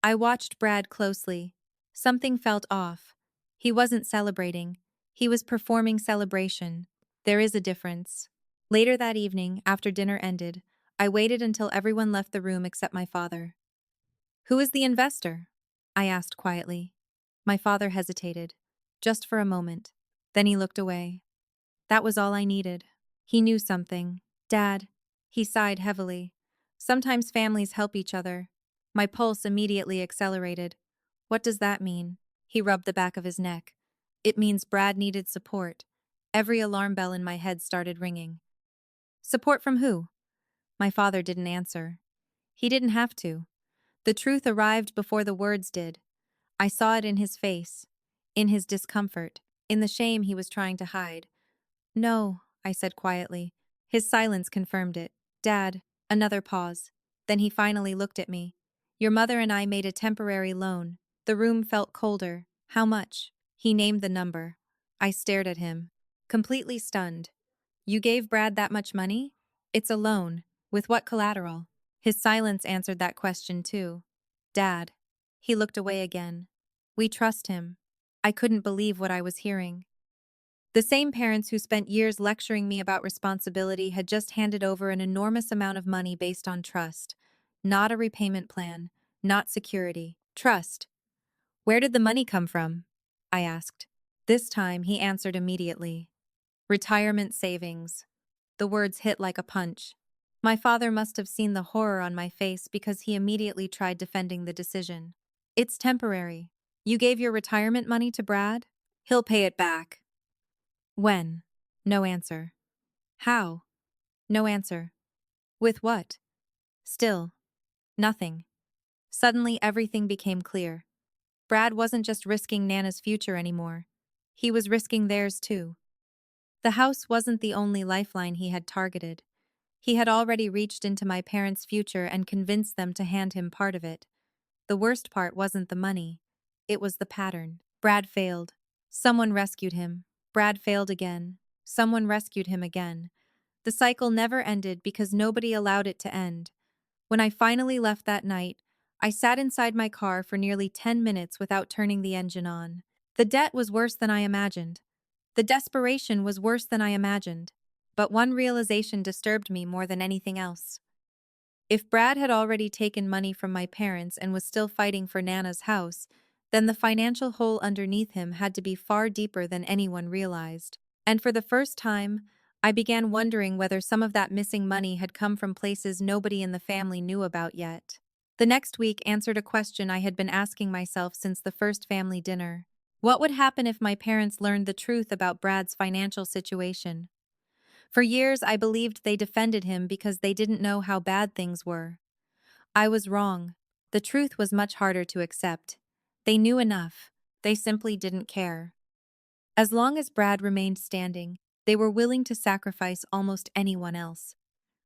I watched Brad closely. Something felt off. He wasn't celebrating. He was performing celebration. There is a difference. Later that evening, after dinner ended, I waited until everyone left the room except my father. "Who is the investor?" I asked quietly. My father hesitated. Just for a moment. Then he looked away. That was all I needed. He knew something. "Dad." He sighed heavily. "Sometimes families help each other." My pulse immediately accelerated. "What does that mean?" He rubbed the back of his neck. "It means Brad needed support." Every alarm bell in my head started ringing. "Support from who?" My father didn't answer. He didn't have to. The truth arrived before the words did. I saw it in his face, in his discomfort, in the shame he was trying to hide. "No," I said quietly. His silence confirmed it. "Dad." Another pause. Then he finally looked at me. "Your mother and I made a temporary loan." The room felt colder. "How much?" He named the number. I stared at him, completely stunned. "You gave Brad that much money?" "It's a loan." "With what collateral?" His silence answered that question too. "Dad." He looked away again. "We trust him." I couldn't believe what I was hearing. The same parents who spent years lecturing me about responsibility had just handed over an enormous amount of money based on trust. Not a repayment plan, not security. Trust. "Where did the money come from?" I asked. This time he answered immediately. "Retirement savings." The words hit like a punch. My father must have seen the horror on my face because he immediately tried defending the decision. "It's temporary. You gave your retirement money to Brad? He'll pay it back." "When?" No answer. "How?" No answer. "With what?" Still. Nothing. Suddenly everything became clear. Brad wasn't just risking Nana's future anymore. He was risking theirs too. The house wasn't the only lifeline he had targeted. He had already reached into my parents' future and convinced them to hand him part of it. The worst part wasn't the money. It was the pattern. Brad failed. Someone rescued him. Brad failed again. Someone rescued him again. The cycle never ended because nobody allowed it to end. When I finally left that night, I sat inside my car for nearly 10 minutes without turning the engine on. The debt was worse than I imagined. The desperation was worse than I imagined. But one realization disturbed me more than anything else. If Brad had already taken money from my parents and was still fighting for Nana's house, then the financial hole underneath him had to be far deeper than anyone realized. And for the first time, I began wondering whether some of that missing money had come from places nobody in the family knew about yet. The next week answered a question I had been asking myself since the first family dinner. What would happen if my parents learned the truth about Brad's financial situation? For years, I believed they defended him because they didn't know how bad things were. I was wrong. The truth was much harder to accept. They knew enough. They simply didn't care. As long as Brad remained standing, they were willing to sacrifice almost anyone else.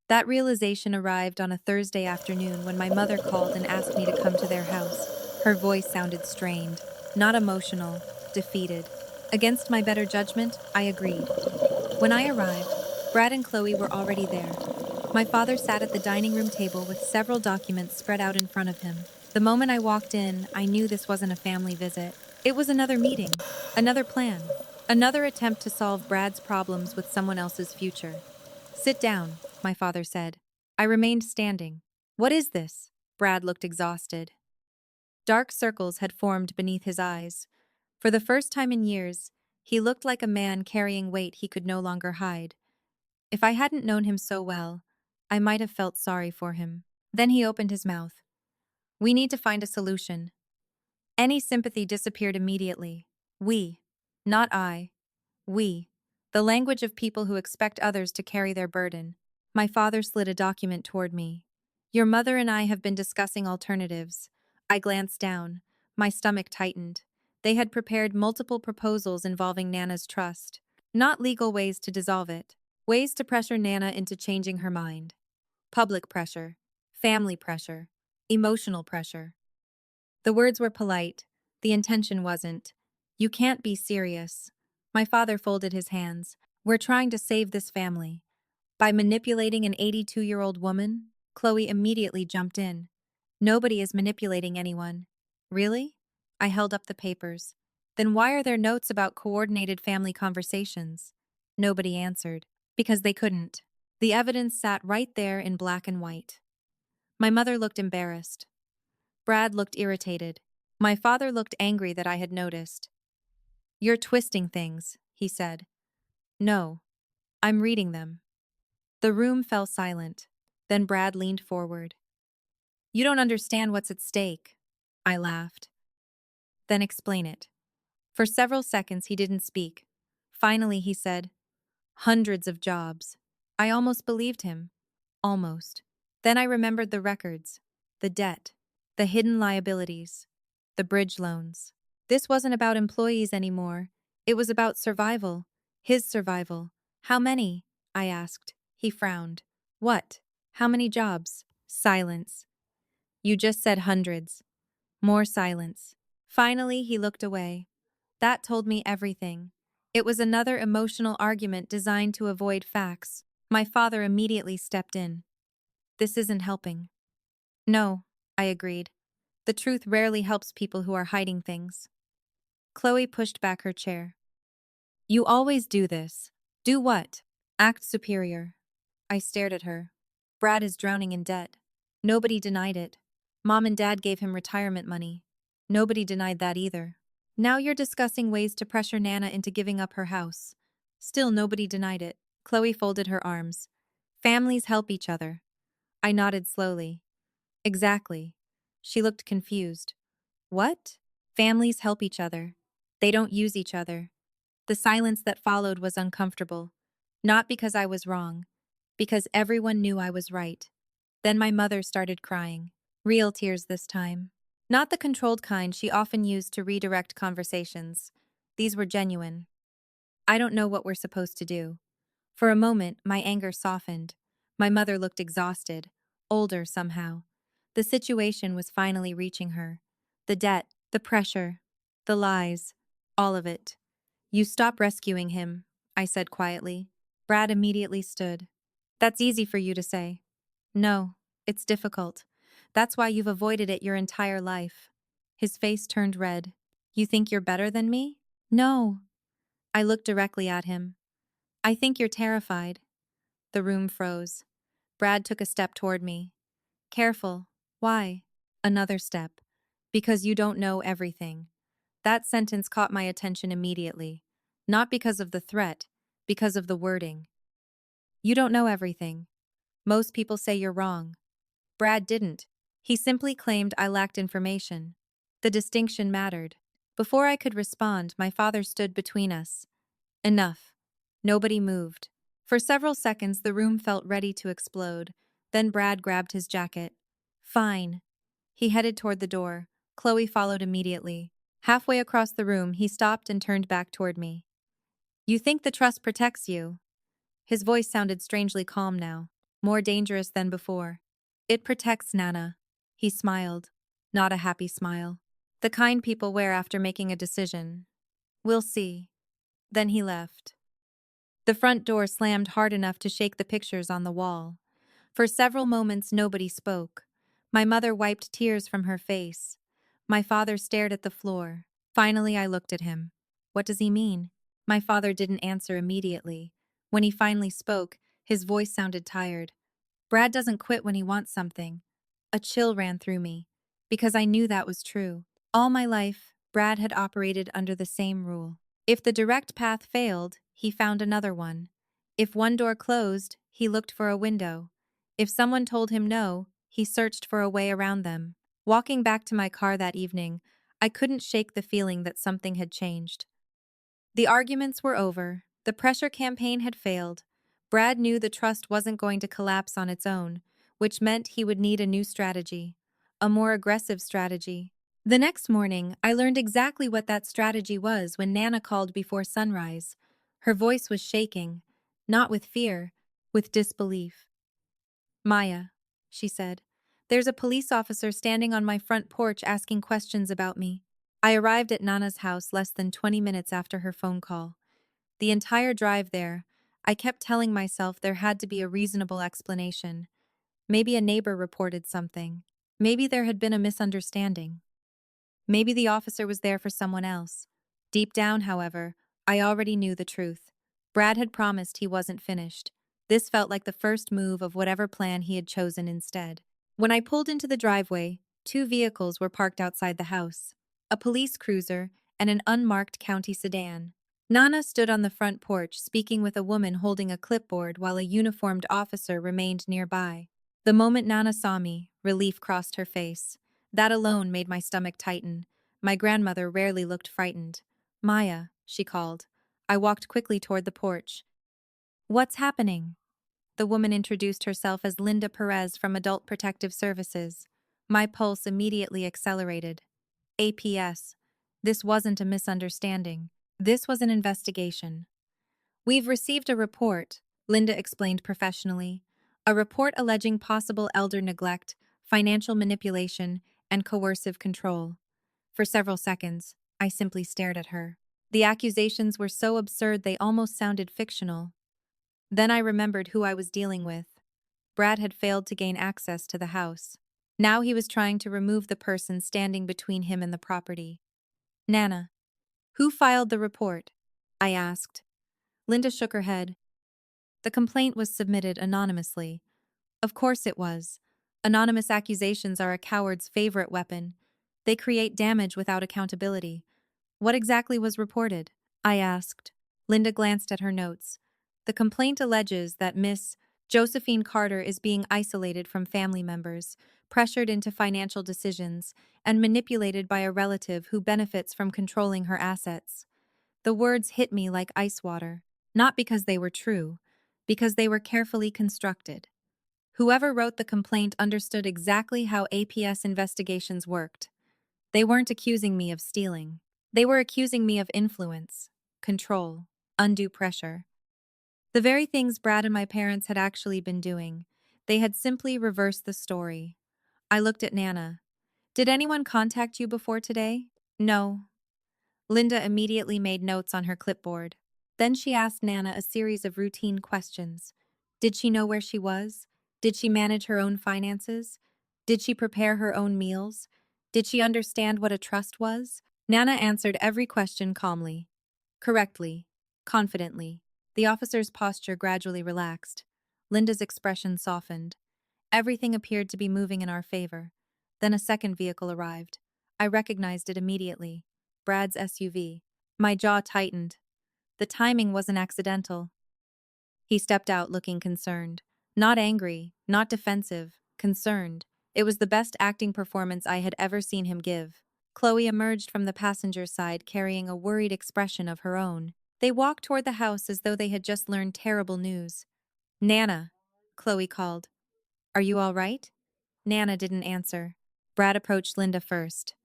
That realization arrived on a Thursday afternoon when my mother called and asked me to come to their house. Her voice sounded strained, not emotional, defeated. Against my better judgment, I agreed. When I arrived, Brad and Chloe were already there. My father sat at the dining room table with several documents spread out in front of him. The moment I walked in, I knew this wasn't a family visit. It was another meeting, another plan, another attempt to solve Brad's problems with someone else's future. Sit down, my father said. I remained standing. What is this? Brad looked exhausted. Dark circles had formed beneath his eyes. For the first time in years, he looked like a man carrying weight he could no longer hide. If I hadn't known him so well, I might have felt sorry for him. Then he opened his mouth. We need to find a solution. Any sympathy disappeared immediately. We, not I. We. The language of people who expect others to carry their burden. My father slid a document toward me. Your mother and I have been discussing alternatives. I glanced down. My stomach tightened. They had prepared multiple proposals involving Nana's trust. Not legal ways to dissolve it. Ways to pressure Nana into changing her mind. Public pressure. Family pressure. Emotional pressure. The words were polite. The intention wasn't. You can't be serious. My father folded his hands. We're trying to save this family. By manipulating an 82-year-old woman? Chloe immediately jumped in. Nobody is manipulating anyone. Really? I held up the papers. Then why are there notes about coordinated family conversations? Nobody answered. Because they couldn't. The evidence sat right there in black and white. My mother looked embarrassed. Brad looked irritated. My father looked angry that I had noticed. You're twisting things, he said. No, I'm reading them. The room fell silent. Then Brad leaned forward. You don't understand what's at stake. I laughed. Then explain it. For several seconds he didn't speak. Finally he said, hundreds of jobs. I almost believed him. Almost. Then I remembered the records, the debt, the hidden liabilities, the bridge loans. This wasn't about employees anymore. It was about survival. His survival. How many? I asked. He frowned. What? How many jobs? Silence. You just said hundreds. More silence. Finally, he looked away. That told me everything. It was another emotional argument designed to avoid facts. My father immediately stepped in. This isn't helping. No, I agreed. The truth rarely helps people who are hiding things. Chloe pushed back her chair. You always do this. Do what? Act superior. I stared at her. Brad is drowning in debt. Nobody denied it. Mom and Dad gave him retirement money. Nobody denied that either. Now you're discussing ways to pressure Nana into giving up her house. Still nobody denied it. Chloe folded her arms. Families help each other. I nodded slowly. Exactly. She looked confused. What? Families help each other. They don't use each other. The silence that followed was uncomfortable. Not because I was wrong. Because everyone knew I was right. Then my mother started crying. Real tears this time. Not the controlled kind she often used to redirect conversations. These were genuine. I don't know what we're supposed to do. For a moment, my anger softened. My mother looked exhausted, older somehow. The situation was finally reaching her. The debt, the pressure, the lies, all of it. You stop rescuing him, I said quietly. Brad immediately stood. That's easy for you to say. No, it's difficult. That's why you've avoided it your entire life. His face turned red. You think you're better than me? No. I looked directly at him. I think you're terrified. The room froze. Brad took a step toward me. Careful. Why? Another step. Because you don't know everything. That sentence caught my attention immediately. Not because of the threat, because of the wording. You don't know everything. Most people say you're wrong. Brad didn't. He simply claimed I lacked information. The distinction mattered. Before I could respond, my father stood between us. Enough. Nobody moved. For several seconds, the room felt ready to explode. Then Brad grabbed his jacket. Fine. He headed toward the door. Chloe followed immediately. Halfway across the room, he stopped and turned back toward me. You think the trust protects you? His voice sounded strangely calm now, more dangerous than before. It protects Nana. He smiled. Not a happy smile. The kind people wear after making a decision. We'll see. Then he left. The front door slammed hard enough to shake the pictures on the wall. For several moments, nobody spoke. My mother wiped tears from her face. My father stared at the floor. Finally, I looked at him. What does he mean? My father didn't answer immediately. When he finally spoke, his voice sounded tired. Brad doesn't quit when he wants something. A chill ran through me, because I knew that was true. All my life, Brad had operated under the same rule. If the direct path failed, he found another one. If one door closed, he looked for a window. If someone told him no, he searched for a way around them. Walking back to my car that evening, I couldn't shake the feeling that something had changed. The arguments were over. The pressure campaign had failed. Brad knew the trust wasn't going to collapse on its own, which meant he would need a new strategy. A more aggressive strategy. The next morning, I learned exactly what that strategy was when Nana called before sunrise. Her voice was shaking, not with fear, with disbelief. Maya, she said, there's a police officer standing on my front porch asking questions about me. I arrived at Nana's house less than 20 minutes after her phone call. The entire drive there, I kept telling myself there had to be a reasonable explanation. Maybe a neighbor reported something. Maybe there had been a misunderstanding. Maybe the officer was there for someone else. Deep down, however, I already knew the truth. Brad had promised he wasn't finished. This felt like the first move of whatever plan he had chosen instead. When I pulled into the driveway, two vehicles were parked outside the house. A police cruiser and an unmarked county sedan. Nana stood on the front porch speaking with a woman holding a clipboard while a uniformed officer remained nearby. The moment Nana saw me, relief crossed her face. That alone made my stomach tighten. My grandmother rarely looked frightened. Maya, she called. I walked quickly toward the porch. What's happening? The woman introduced herself as Linda Perez from Adult Protective Services. My pulse immediately accelerated. APS. This wasn't a misunderstanding. This was an investigation. We've received a report, Linda explained professionally. A report alleging possible elder neglect, financial manipulation, and coercive control. For several seconds, I simply stared at her. The accusations were so absurd they almost sounded fictional. Then I remembered who I was dealing with. Brad had failed to gain access to the house. Now he was trying to remove the person standing between him and the property. Nana. Who filed the report? I asked. Linda shook her head. The complaint was submitted anonymously. Of course it was. Anonymous accusations are a coward's favorite weapon. They create damage without accountability. What exactly was reported? I asked. Linda glanced at her notes. The complaint alleges that Miss Josephine Carter is being isolated from family members, pressured into financial decisions, and manipulated by a relative who benefits from controlling her assets. The words hit me like ice water, not because they were true, because they were carefully constructed. Whoever wrote the complaint understood exactly how APS investigations worked. They weren't accusing me of stealing. They were accusing me of influence, control, undue pressure. The very things Brad and my parents had actually been doing. They had simply reversed the story. I looked at Nana. Did anyone contact you before today? No. Linda immediately made notes on her clipboard. Then she asked Nana a series of routine questions. Did she know where she was? Did she manage her own finances? Did she prepare her own meals? Did she understand what a trust was? Nana answered every question calmly, correctly, confidently. The officer's posture gradually relaxed. Linda's expression softened. Everything appeared to be moving in our favor. Then a second vehicle arrived. I recognized it immediately. Brad's SUV. My jaw tightened. The timing wasn't accidental. He stepped out looking concerned. Not angry, not defensive, concerned. It was the best acting performance I had ever seen him give. Chloe emerged from the passenger side carrying a worried expression of her own. They walked toward the house as though they had just learned terrible news. Nana, Chloe called. Are you all right? Nana didn't answer. Brad approached Linda first.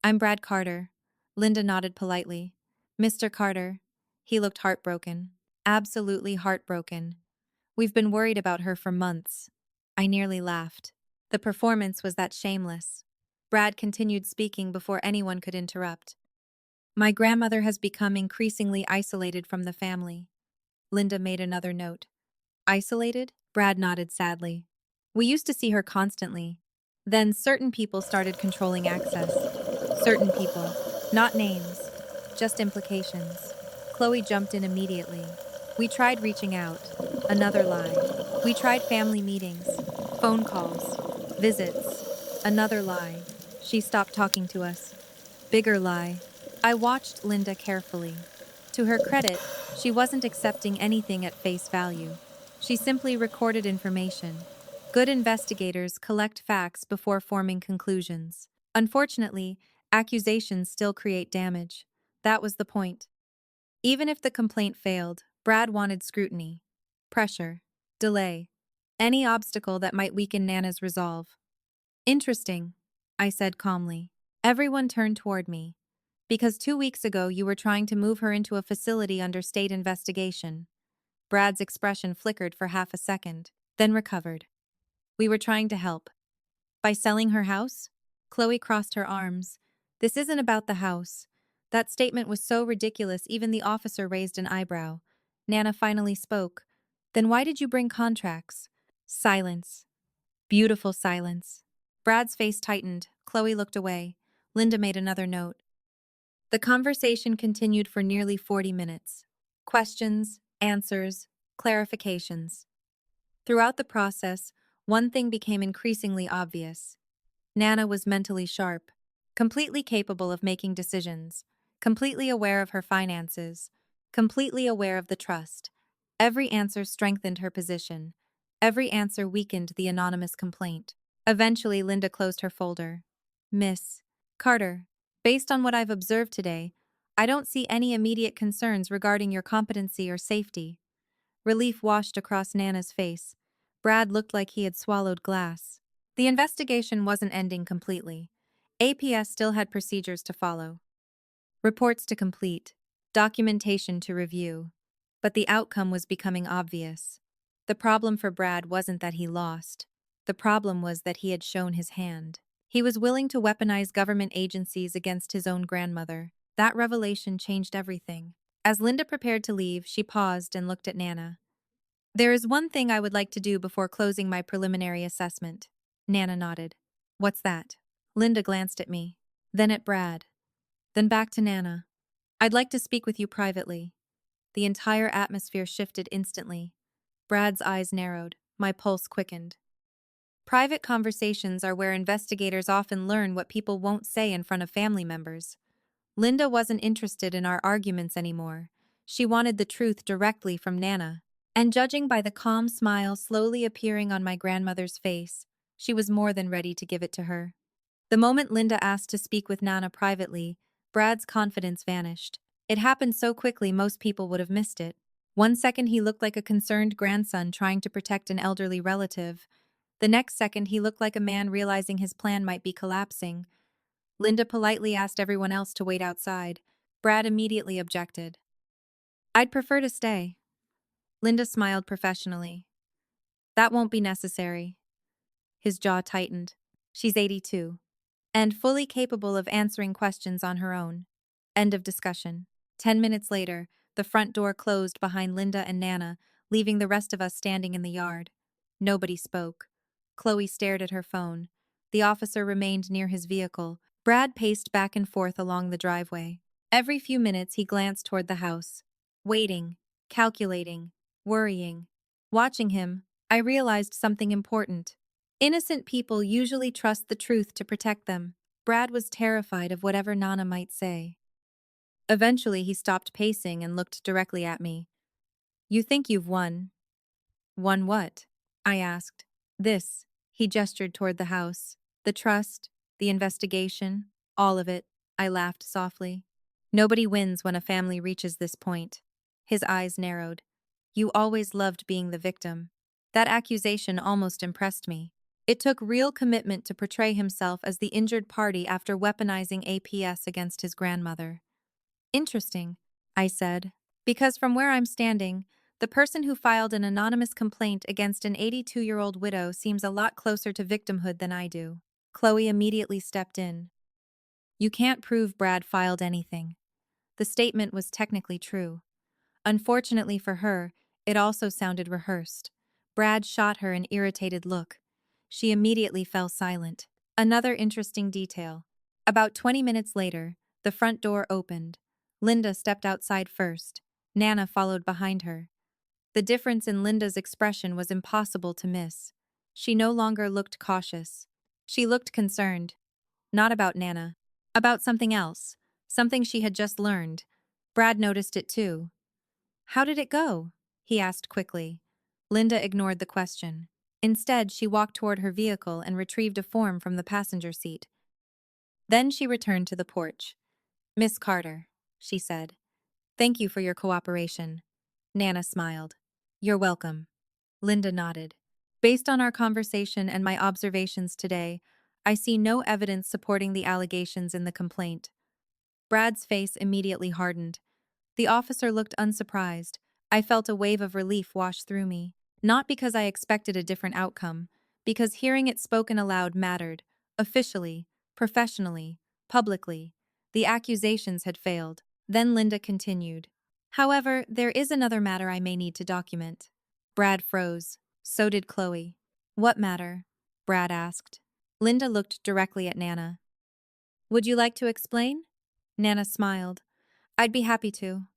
I'm Brad Carter. Linda nodded politely. Mr. Carter. He looked heartbroken. Absolutely heartbroken. We've been worried about her for months. I nearly laughed. The performance was that shameless. Brad continued speaking before anyone could interrupt. My grandmother has become increasingly isolated from the family. Linda made another note. Isolated? Brad nodded sadly. We used to see her constantly. Then certain people started controlling access. Certain people. Not names. Just implications. Chloe jumped in immediately. We tried reaching out. Another lie. We tried family meetings. Phone calls. Visits. Another lie. She stopped talking to us. Bigger lie. I watched Linda carefully. To her credit, she wasn't accepting anything at face value. She simply recorded information. Good investigators collect facts before forming conclusions. Unfortunately, accusations still create damage. That was the point. Even if the complaint failed, Brad wanted scrutiny, pressure, delay, any obstacle that might weaken Nana's resolve. Interesting, I said calmly. Everyone turned toward me. Because 2 weeks ago you were trying to move her into a facility under state investigation. Brad's expression flickered for half a second, then recovered. We were trying to help. By selling her house? Chloe crossed her arms. This isn't about the house. That statement was so ridiculous even the officer raised an eyebrow. Nana finally spoke. Then why did you bring contracts? Silence. Beautiful silence. Brad's face tightened. Chloe looked away. Linda made another note. The conversation continued for nearly 40 minutes. Questions, answers, clarifications. Throughout the process, one thing became increasingly obvious. Nana was mentally sharp, completely capable of making decisions, completely aware of her finances, completely aware of the trust. Every answer strengthened her position. Every answer weakened the anonymous complaint. Eventually, Linda closed her folder. Miss Carter, based on what I've observed today, I don't see any immediate concerns regarding your competency or safety. Relief washed across Nana's face. Brad looked like he had swallowed glass. The investigation wasn't ending completely. APS still had procedures to follow. Reports to complete. Documentation to review. But the outcome was becoming obvious. The problem for Brad wasn't that he lost. The problem was that he had shown his hand. He was willing to weaponize government agencies against his own grandmother. That revelation changed everything. As Linda prepared to leave, she paused and looked at Nana. There is one thing I would like to do before closing my preliminary assessment. Nana nodded. What's that? Linda glanced at me, then at Brad, then back to Nana. I'd like to speak with you privately. The entire atmosphere shifted instantly. Brad's eyes narrowed. My pulse quickened. Private conversations are where investigators often learn what people won't say in front of family members. Linda wasn't interested in our arguments anymore. She wanted the truth directly from Nana. And judging by the calm smile slowly appearing on my grandmother's face, she was more than ready to give it to her. The moment Linda asked to speak with Nana privately, Brad's confidence vanished. It happened so quickly most people would have missed it. 1 second he looked like a concerned grandson trying to protect an elderly relative. The next second he looked like a man realizing his plan might be collapsing. Linda politely asked everyone else to wait outside. Brad immediately objected. I'd prefer to stay. Linda smiled professionally. That won't be necessary. His jaw tightened. She's 82. And fully capable of answering questions on her own. End of discussion. 10 minutes later, the front door closed behind Linda and Nana, leaving the rest of us standing in the yard. Nobody spoke. Chloe stared at her phone. The officer remained near his vehicle. Brad paced back and forth along the driveway. Every few minutes he glanced toward the house, waiting, calculating, worrying. Watching him, I realized something important. Innocent people usually trust the truth to protect them. Brad was terrified of whatever Nana might say. Eventually, he stopped pacing and looked directly at me. "You think you've won?" "Won what?" I asked. "This." He gestured toward the house. "The trust, the investigation, all of it." I laughed softly. "Nobody wins when a family reaches this point." His eyes narrowed. "You always loved being the victim." That accusation almost impressed me. It took real commitment to portray himself as the injured party after weaponizing APS against his grandmother. "Interesting," I said, "because from where I'm standing, the person who filed an anonymous complaint against an 82-year-old widow seems a lot closer to victimhood than I do." Chloe immediately stepped in. "You can't prove Brad filed anything." The statement was technically true. Unfortunately for her, it also sounded rehearsed. Brad shot her an irritated look. She immediately fell silent. Another interesting detail. About 20 minutes later, the front door opened. Linda stepped outside first. Nana followed behind her. The difference in Linda's expression was impossible to miss. She no longer looked cautious. She looked concerned. Not about Nana. About something else. Something she had just learned. Brad noticed it too. "How did it go?" he asked quickly. Linda ignored the question. Instead, she walked toward her vehicle and retrieved a form from the passenger seat. Then she returned to the porch. "Miss Carter," she said, "thank you for your cooperation." Nana smiled. "You're welcome." Linda nodded. "Based on our conversation and my observations today, I see no evidence supporting the allegations in the complaint." Brad's face immediately hardened. The officer looked unsurprised. I felt a wave of relief wash through me. Not because I expected a different outcome, because hearing it spoken aloud mattered. Officially, professionally, publicly. The accusations had failed. Then Linda continued. "However, there is another matter I may need to document." Brad froze. So did Chloe. "What matter?" Brad asked. Linda looked directly at Nana. "Would you like to explain?" Nana smiled. "I'd be happy to."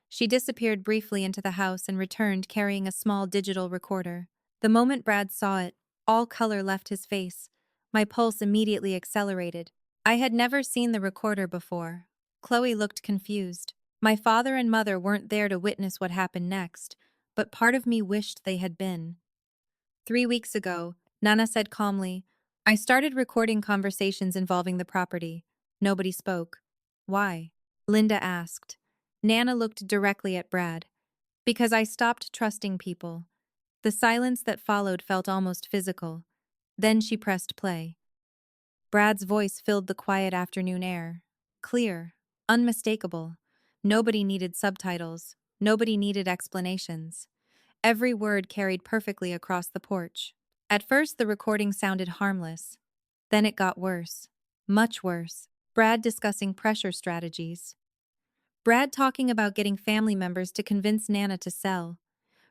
She disappeared briefly into the house and returned carrying a small digital recorder. The moment Brad saw it, all color left his face. My pulse immediately accelerated. I had never seen the recorder before. Chloe looked confused. My father and mother weren't there to witness what happened next, but part of me wished they had been. 3 weeks ago, Nana said calmly, "I started recording conversations involving the property." Nobody spoke. "Why?" Linda asked. Nana looked directly at Brad. "Because I stopped trusting people." The silence that followed felt almost physical. Then she pressed play. Brad's voice filled the quiet afternoon air. Clear, unmistakable. Nobody needed subtitles. Nobody needed explanations. Every word carried perfectly across the porch. At first, the recording sounded harmless. Then it got worse. Much worse. Brad discussing pressure strategies. Brad talking about getting family members to convince Nana to sell.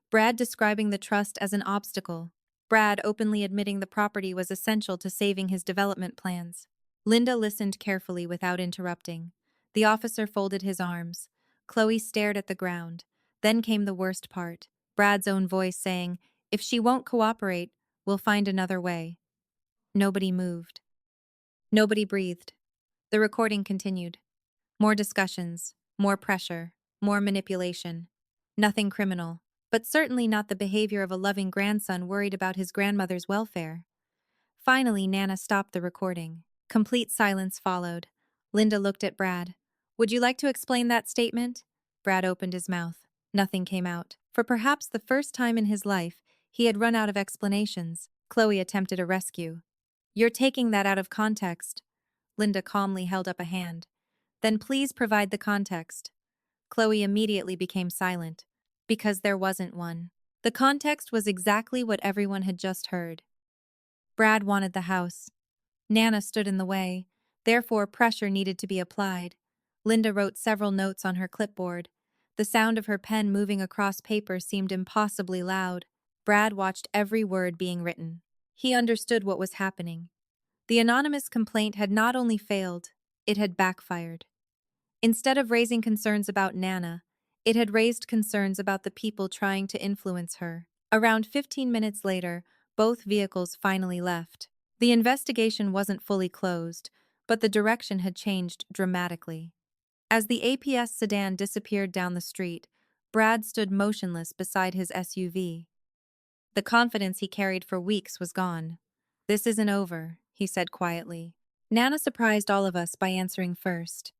Brad describing the trust as an obstacle. Brad openly admitting the property was essential to saving his development plans. Linda listened carefully without interrupting. The officer folded his arms. Chloe stared at the ground. Then came the worst part. Brad's own voice saying, "If she won't cooperate, we'll find another way." Nobody moved. Nobody breathed. The recording continued. More discussions, more pressure, more manipulation. Nothing criminal, but certainly not the behavior of a loving grandson worried about his grandmother's welfare. Finally, Nana stopped the recording. Complete silence followed. Linda looked at Brad. "Would you like to explain that statement?" Brad opened his mouth. Nothing came out. For perhaps the first time in his life, he had run out of explanations. Chloe attempted a rescue. "You're taking that out of context." Linda calmly held up a hand. "Then please provide the context." Chloe immediately became silent, because there wasn't one. The context was exactly what everyone had just heard. Brad wanted the house. Nana stood in the way, therefore pressure needed to be applied. Linda wrote several notes on her clipboard. The sound of her pen moving across paper seemed impossibly loud. Brad watched every word being written. He understood what was happening. The anonymous complaint had not only failed, it had backfired. Instead of raising concerns about Nana, it had raised concerns about the people trying to influence her. Around 15 minutes later, both vehicles finally left. The investigation wasn't fully closed, but the direction had changed dramatically. As the APS sedan disappeared down the street, Brad stood motionless beside his SUV. The confidence he carried for weeks was gone. "This isn't over," he said quietly. Nana surprised all of us by answering first.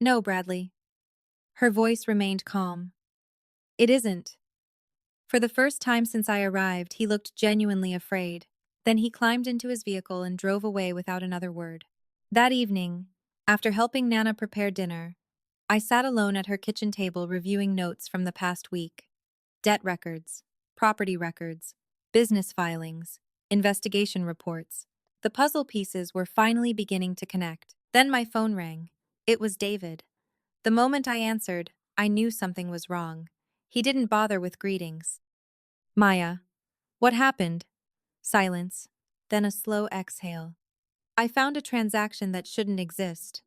"No, Bradley." Her voice remained calm. "It isn't." For the first time since I arrived, he looked genuinely afraid. Then he climbed into his vehicle and drove away without another word. That evening, after helping Nana prepare dinner, I sat alone at her kitchen table reviewing notes from the past week. Debt records, property records, business filings, investigation reports. The puzzle pieces were finally beginning to connect. Then my phone rang. It was David. The moment I answered, I knew something was wrong. He didn't bother with greetings. "Maya, what happened?" Silence, then a slow exhale. "I found a transaction that shouldn't exist."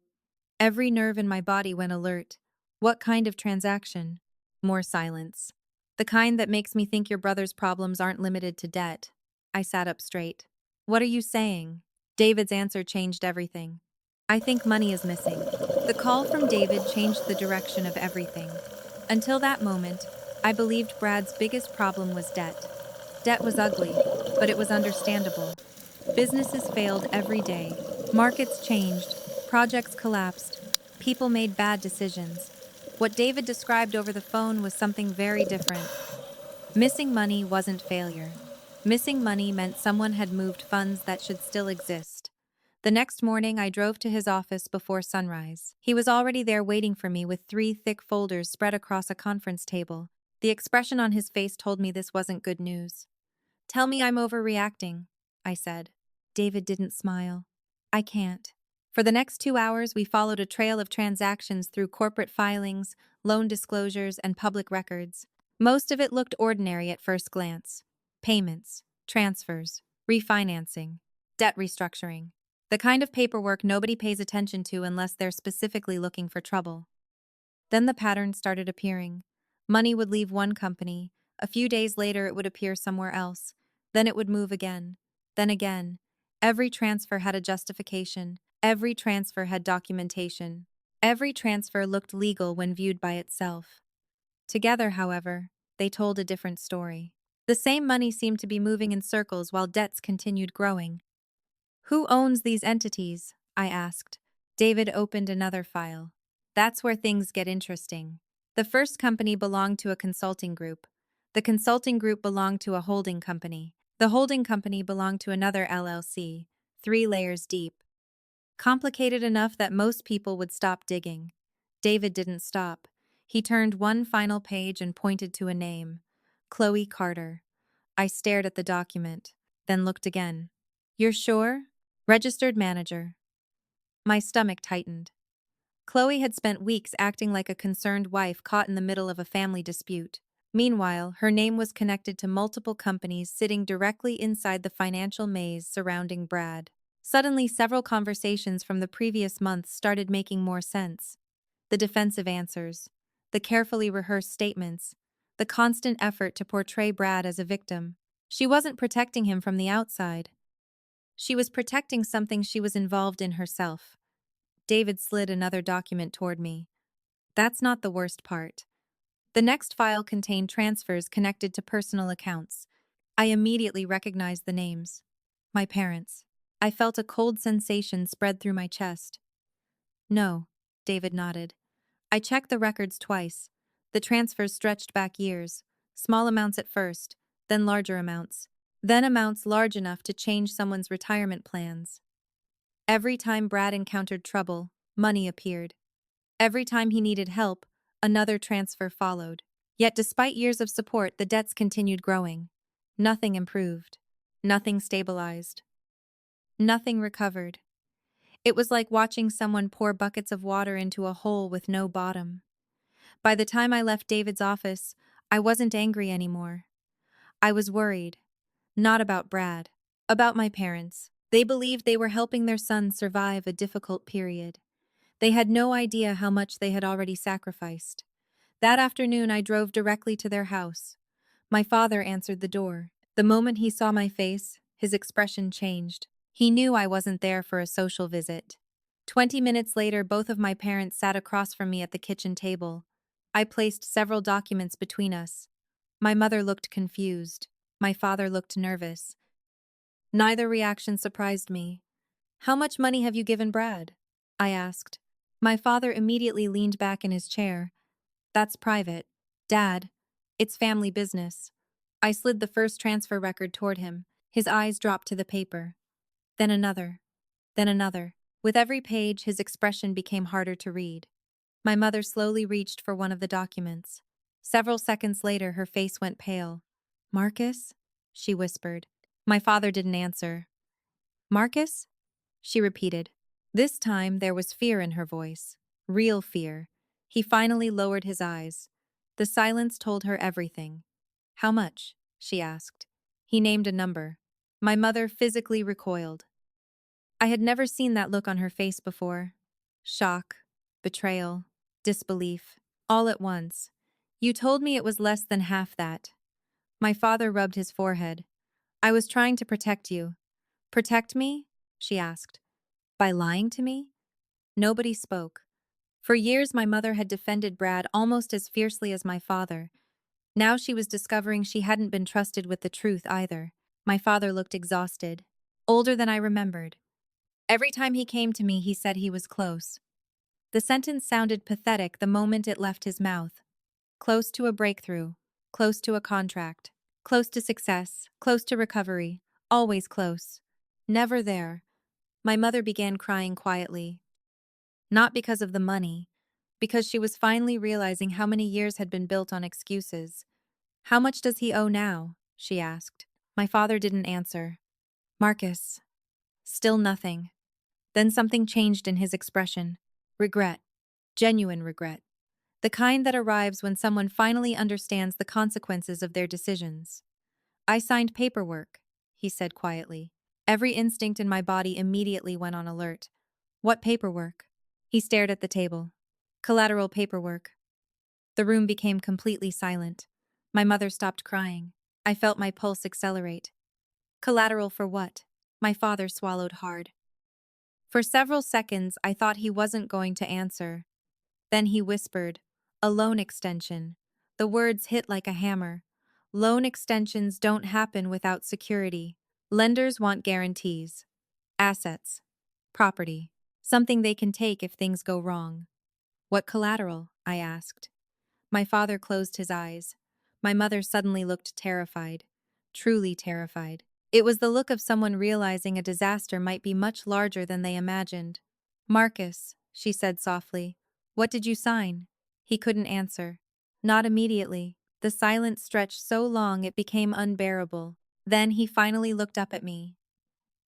Every nerve in my body went alert. "What kind of transaction?" More silence. "The kind that makes me think your brother's problems aren't limited to debt." I sat up straight. "What are you saying?" David's answer changed everything. "I think money is missing." The call from David changed the direction of everything. Until that moment, I believed Brad's biggest problem was debt. Debt was ugly, but it was understandable. Businesses failed every day. Markets changed. Projects collapsed. People made bad decisions. What David described over the phone was something very different. Missing money wasn't failure. Missing money meant someone had moved funds that should still exist. The next morning, I drove to his office before sunrise. He was already there waiting for me with 3 thick folders spread across a conference table. The expression on his face told me this wasn't good news. "Tell me I'm overreacting," I said. David didn't smile. "I can't." For the next 2 hours, we followed a trail of transactions through corporate filings, loan disclosures, and public records. Most of it looked ordinary at first glance. Payments, transfers, refinancing, debt restructuring. The kind of paperwork nobody pays attention to unless they're specifically looking for trouble. Then the pattern started appearing. Money would leave one company. A few days later, it would appear somewhere else. Then it would move again. Then again. Every transfer had a justification. Every transfer had documentation. Every transfer looked legal when viewed by itself. Together, however, they told a different story. The same money seemed to be moving in circles while debts continued growing. "Who owns these entities?" I asked. David opened another file. "That's where things get interesting." The first company belonged to a consulting group. The consulting group belonged to a holding company. The holding company belonged to another LLC, 3 layers deep. Complicated enough that most people would stop digging. David didn't stop. He turned one final page and pointed to a name. Chloe Carter. I stared at the document, then looked again. "You're sure?" "Registered manager." My stomach tightened. Chloe had spent weeks acting like a concerned wife caught in the middle of a family dispute. Meanwhile, her name was connected to multiple companies sitting directly inside the financial maze surrounding Brad. Suddenly, several conversations from the previous months started making more sense. The defensive answers, the carefully rehearsed statements, the constant effort to portray Brad as a victim. She wasn't protecting him from the outside. She was protecting something she was involved in herself. David slid another document toward me. That's not the worst part. The next file contained transfers connected to personal accounts. I immediately recognized the names. My parents. I felt a cold sensation spread through my chest. "No," David nodded. "I checked the records twice. The transfers stretched back years. Small amounts at first, then larger amounts. Then amounts large enough to change someone's retirement plans. Every time Brad encountered trouble, money appeared. Every time he needed help, another transfer followed. Yet despite years of support, the debts continued growing. Nothing improved. Nothing stabilized. Nothing recovered. It was like watching someone pour buckets of water into a hole with no bottom. By the time I left David's office, I wasn't angry anymore. I was worried. Not about Brad. About my parents. They believed they were helping their son survive a difficult period. They had no idea how much they had already sacrificed. That afternoon, I drove directly to their house. My father answered the door. The moment he saw my face, his expression changed. He knew I wasn't there for a social visit. 20 minutes later, both of my parents sat across from me at the kitchen table. I placed several documents between us. My mother looked confused. My father looked nervous. Neither reaction surprised me. "How much money have you given Brad?" I asked. My father immediately leaned back in his chair. "That's private. Dad, it's family business." I slid the first transfer record toward him. His eyes dropped to the paper. Then another. Then another. With every page, his expression became harder to read. My mother slowly reached for one of the documents. Several seconds later, her face went pale. "Marcus?" she whispered. My father didn't answer. "Marcus?" she repeated. This time, there was fear in her voice. Real fear. He finally lowered his eyes. The silence told her everything. "How much?" she asked. He named a number. My mother physically recoiled. I had never seen that look on her face before. Shock, betrayal, disbelief, all at once. "You told me it was less than half that." My father rubbed his forehead. "I was trying to protect you." "Protect me?" she asked. "By lying to me?" Nobody spoke. For years, my mother had defended Brad almost as fiercely as my father. Now she was discovering she hadn't been trusted with the truth either. My father looked exhausted, older than I remembered. Every time he came to me, he said he was close. The sentence sounded pathetic the moment it left his mouth. Close to a breakthrough, close to a contract, close to success, close to recovery, always close. Never there. My mother began crying quietly. Not because of the money, because she was finally realizing how many years had been built on excuses. "How much does he owe now?" she asked. My father didn't answer. "Marcus." Still nothing. Then something changed in his expression. Regret. Genuine regret. The kind that arrives when someone finally understands the consequences of their decisions. "I signed paperwork," he said quietly. Every instinct in my body immediately went on alert. "What paperwork?" He stared at the table. "Collateral paperwork." The room became completely silent. My mother stopped crying. I felt my pulse accelerate. "Collateral for what?" My father swallowed hard. For several seconds, I thought he wasn't going to answer. Then he whispered, "A loan extension." The words hit like a hammer. Loan extensions don't happen without security. Lenders want guarantees. Assets. Property. Something they can take if things go wrong. "What collateral?" I asked. My father closed his eyes. My mother suddenly looked terrified. Truly terrified. It was the look of someone realizing a disaster might be much larger than they imagined. "Marcus," she said softly, "what did you sign?" He couldn't answer. Not immediately. The silence stretched so long it became unbearable. Then he finally looked up at me.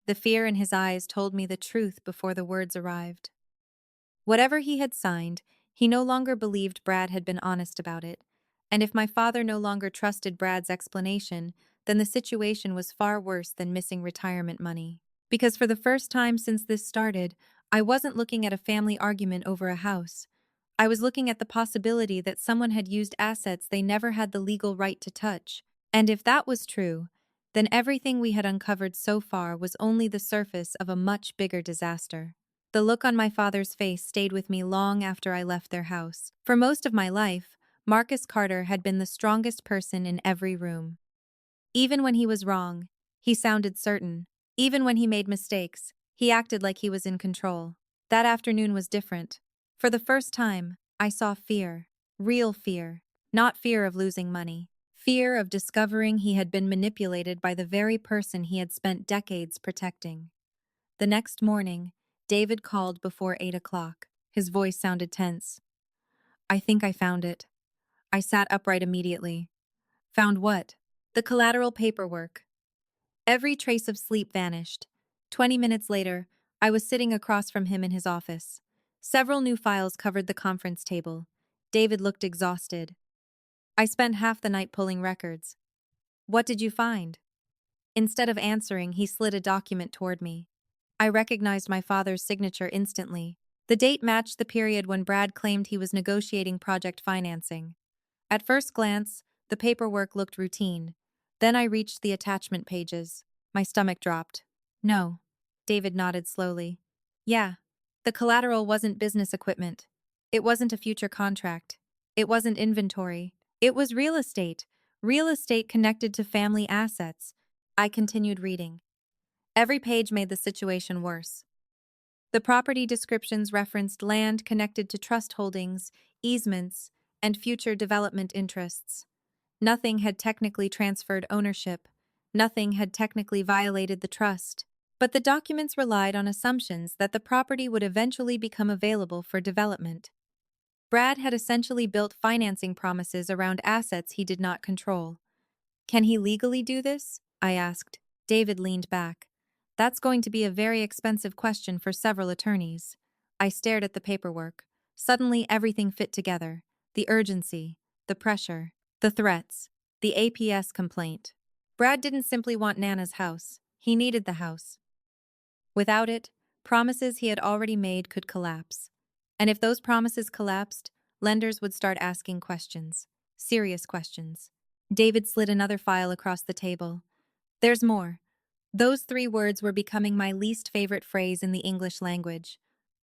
The fear in his eyes told me the truth before the words arrived. Whatever he had signed, he no longer believed Brad had been honest about it. And if my father no longer trusted Brad's explanation, then the situation was far worse than missing retirement money. Because for the first time since this started, I wasn't looking at a family argument over a house. I was looking at the possibility that someone had used assets they never had the legal right to touch. And if that was true, then everything we had uncovered so far was only the surface of a much bigger disaster. The look on my father's face stayed with me long after I left their house. For most of my life, Marcus Carter had been the strongest person in every room. Even when he was wrong, he sounded certain. Even when he made mistakes, he acted like he was in control. That afternoon was different. For the first time, I saw fear. Real fear. Not fear of losing money. Fear of discovering he had been manipulated by the very person he had spent decades protecting. The next morning, David called before 8 o'clock. His voice sounded tense. "I think I found it." I sat upright immediately. "Found what?" "The collateral paperwork." Every trace of sleep vanished. 20 minutes later, I was sitting across from him in his office. Several new files covered the conference table. David looked exhausted. I spent half the night pulling records. What did you find? Instead of answering, he slid a document toward me. I recognized my father's signature instantly. The date matched the period when Brad claimed he was negotiating project financing. At first glance, the paperwork looked routine. Then I reached the attachment pages. My stomach dropped. No. David nodded slowly. Yeah. The collateral wasn't business equipment. It wasn't a future contract. It wasn't inventory. It was real estate. Real estate connected to family assets. I continued reading. Every page made the situation worse. The property descriptions referenced land connected to trust holdings, easements, and future development interests. Nothing had technically transferred ownership. Nothing had technically violated the trust. But the documents relied on assumptions that the property would eventually become available for development. Brad had essentially built financing promises around assets he did not control. Can he legally do this? I asked. David leaned back. That's going to be a very expensive question for several attorneys. I stared at the paperwork. Suddenly everything fit together. The urgency, the pressure, the threats, the APS complaint. Brad didn't simply want Nana's house. He needed the house. Without it, promises he had already made could collapse. And if those promises collapsed, lenders would start asking questions. Serious questions. David slid another file across the table. There's more. Those 3 words were becoming my least favorite phrase in the English language.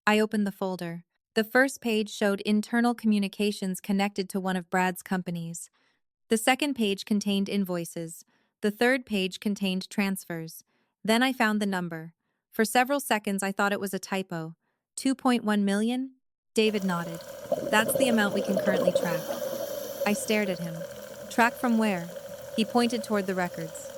I opened the folder. The first page showed internal communications connected to one of Brad's companies. The second page contained invoices. The third page contained transfers. Then I found the number. For several seconds I thought it was a typo. 2.1 million? David nodded. That's the amount we can currently track. I stared at him. Track from where? He pointed toward the records.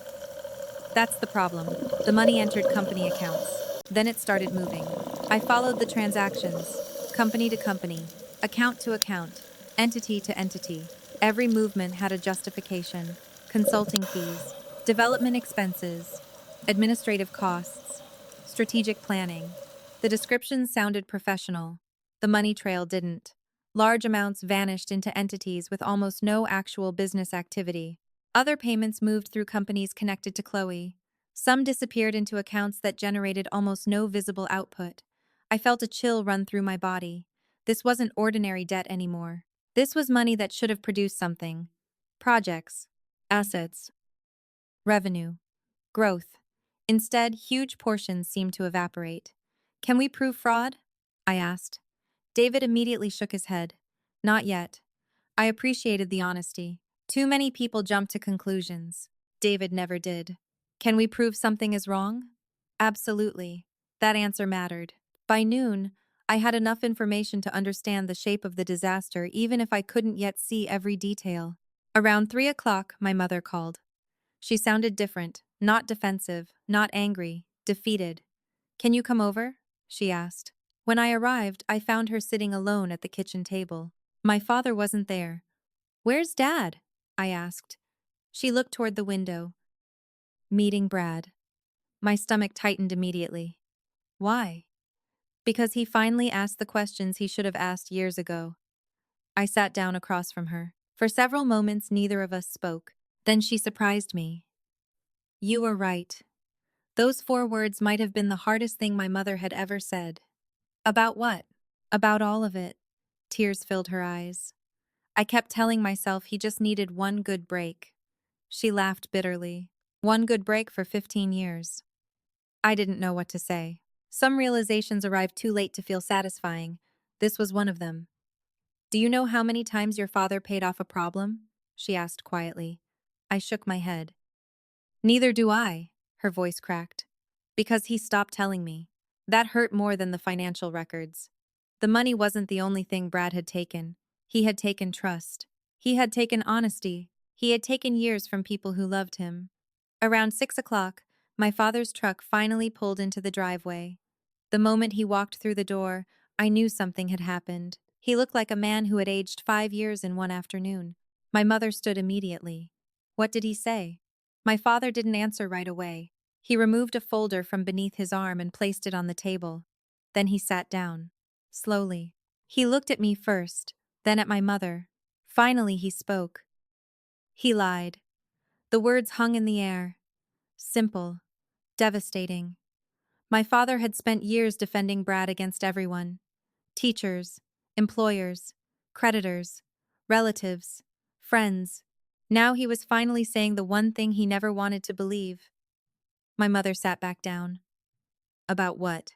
That's the problem. The money entered company accounts. Then it started moving. I followed the transactions, company to company, account to account, entity to entity. Every movement had a justification: consulting fees, development expenses, administrative costs, strategic planning. The descriptions sounded professional. The money trail didn't. Large amounts vanished into entities with almost no actual business activity. Other payments moved through companies connected to Chloe. Some disappeared into accounts that generated almost no visible output. I felt a chill run through my body. This wasn't ordinary debt anymore. This was money that should have produced something. Projects, assets, revenue, growth. Instead, huge portions seemed to evaporate. Can we prove fraud? I asked. David immediately shook his head. Not yet. I appreciated the honesty. Too many people jump to conclusions. David never did. Can we prove something is wrong? Absolutely. That answer mattered. By noon, I had enough information to understand the shape of the disaster even if I couldn't yet see every detail. Around 3 o'clock, my mother called. She sounded different, not defensive, not angry, defeated. Can you come over? She asked. When I arrived, I found her sitting alone at the kitchen table. My father wasn't there. Where's Dad? I asked. She looked toward the window. Meeting Brad. My stomach tightened immediately. Why? Because he finally asked the questions he should have asked years ago. I sat down across from her. For several moments, neither of us spoke. Then she surprised me. You were right. Those 4 words might have been the hardest thing my mother had ever said. About what? About all of it. Tears filled her eyes. I kept telling myself he just needed one good break. She laughed bitterly. One good break for 15 years. I didn't know what to say. Some realizations arrived too late to feel satisfying. This was one of them. Do you know how many times your father paid off a problem? She asked quietly. I shook my head. Neither do I, her voice cracked. Because he stopped telling me. That hurt more than the financial records. The money wasn't the only thing Brad had taken. He had taken trust. He had taken honesty. He had taken years from people who loved him. Around 6 o'clock, my father's truck finally pulled into the driveway. The moment he walked through the door, I knew something had happened. He looked like a man who had aged 5 years in one afternoon. My mother stood immediately. What did he say? My father didn't answer right away. He removed a folder from beneath his arm and placed it on the table. Then he sat down. Slowly. He looked at me first, then at my mother. Finally, he spoke. He lied. The words hung in the air. Simple. Devastating. My father had spent years defending Brad against everyone: teachers, employers, creditors, relatives, friends. Now he was finally saying the one thing he never wanted to believe. My mother sat back down. About what?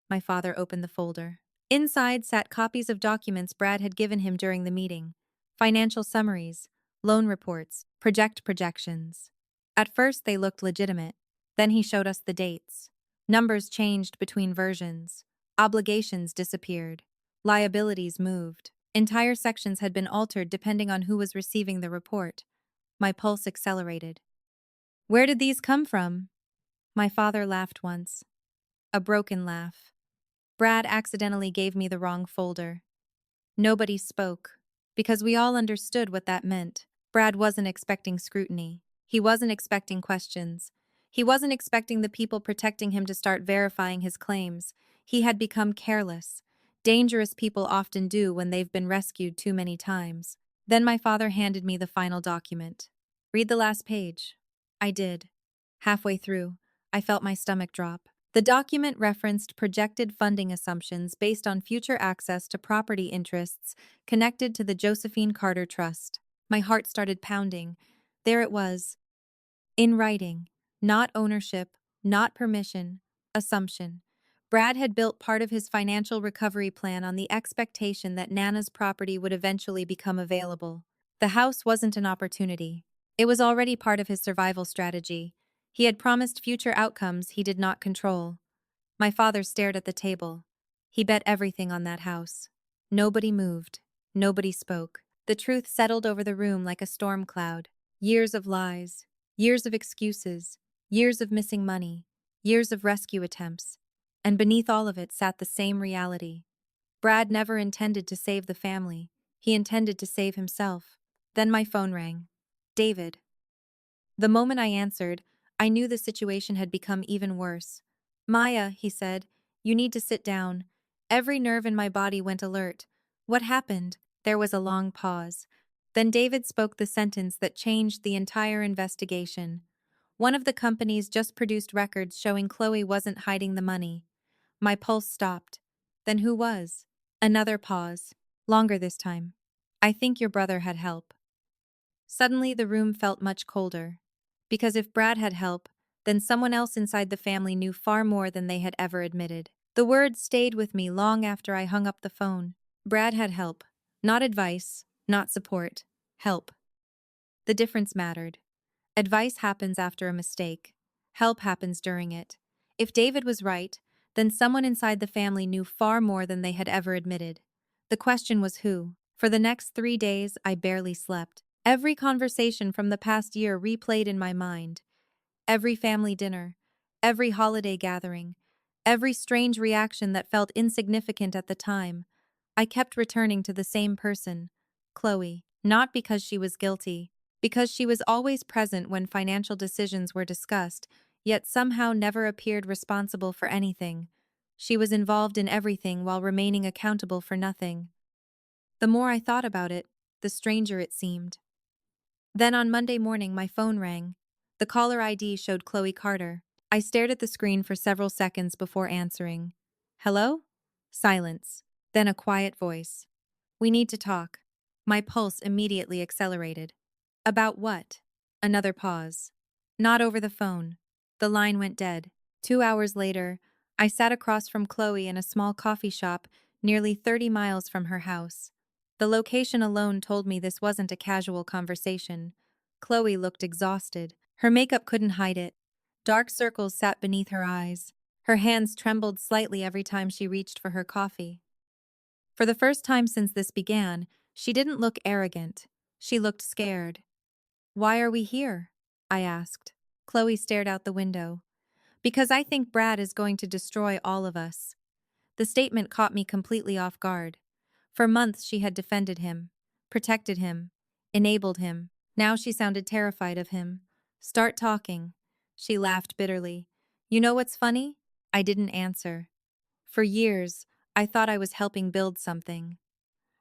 My father opened the folder. Inside sat copies of documents Brad had given him during the meeting: financial summaries, loan reports, projections. At first they looked legitimate. Then he showed us the dates. Numbers changed between versions. Obligations disappeared. Liabilities moved. Entire sections had been altered depending on who was receiving the report. My pulse accelerated. Where did these come from? My father laughed once. A broken laugh. Brad accidentally gave me the wrong folder. Nobody spoke, because we all understood what that meant. Brad wasn't expecting scrutiny. He wasn't expecting questions. He wasn't expecting the people protecting him to start verifying his claims. He had become careless. Dangerous people often do when they've been rescued too many times. Then my father handed me the final document. Read the last page. I did. Halfway through, I felt my stomach drop. The document referenced projected funding assumptions based on future access to property interests connected to the Josephine Carter Trust. My heart started pounding. There it was. In writing. Not ownership, not permission, assumption. Brad had built part of his financial recovery plan on the expectation that Nana's property would eventually become available. The house wasn't an opportunity. It was already part of his survival strategy. He had promised future outcomes he did not control. My father stared at the table. He bet everything on that house. Nobody moved. Nobody spoke. The truth settled over the room like a storm cloud. Years of lies. Years of excuses. Years of missing money. Years of rescue attempts. And beneath all of it sat the same reality. Brad never intended to save the family. He intended to save himself. Then my phone rang. David. The moment I answered, I knew the situation had become even worse. Maya, he said, you need to sit down. Every nerve in my body went alert. What happened? There was a long pause. Then David spoke the sentence that changed the entire investigation. One of the companies just produced records showing Chloe wasn't hiding the money. My pulse stopped. Then who was? Another pause. Longer this time. I think your brother had help. Suddenly the room felt much colder. Because if Brad had help, then someone else inside the family knew far more than they had ever admitted. The words stayed with me long after I hung up the phone. Brad had help. Not advice, not support. Help. The difference mattered. Advice happens after a mistake. Help happens during it. If David was right, then someone inside the family knew far more than they had ever admitted. The question was who. For the next 3 days, I barely slept. Every conversation from the past year replayed in my mind. Every family dinner, every holiday gathering, every strange reaction that felt insignificant at the time. I kept returning to the same person, Chloe, not because she was guilty, because she was always present when financial decisions were discussed, yet somehow never appeared responsible for anything. She was involved in everything while remaining accountable for nothing. The more I thought about it, the stranger it seemed. Then on Monday morning, my phone rang. The caller ID showed Chloe Carter. I stared at the screen for several seconds before answering. Hello? Silence. Then a quiet voice. We need to talk. My pulse immediately accelerated. About what? Another pause. Not over the phone. The line went dead. 2 hours later, I sat across from Chloe in a small coffee shop nearly 30 miles from her house. The location alone told me this wasn't a casual conversation. Chloe looked exhausted. Her makeup couldn't hide it. Dark circles sat beneath her eyes. Her hands trembled slightly every time she reached for her coffee. For the first time since this began, she didn't look arrogant. She looked scared. Why are we here? I asked. Chloe stared out the window. Because I think Brad is going to destroy all of us. The statement caught me completely off guard. For months she had defended him, protected him, enabled him. Now she sounded terrified of him. Start talking. She laughed bitterly. You know what's funny? I didn't answer. For years, I thought I was helping build something.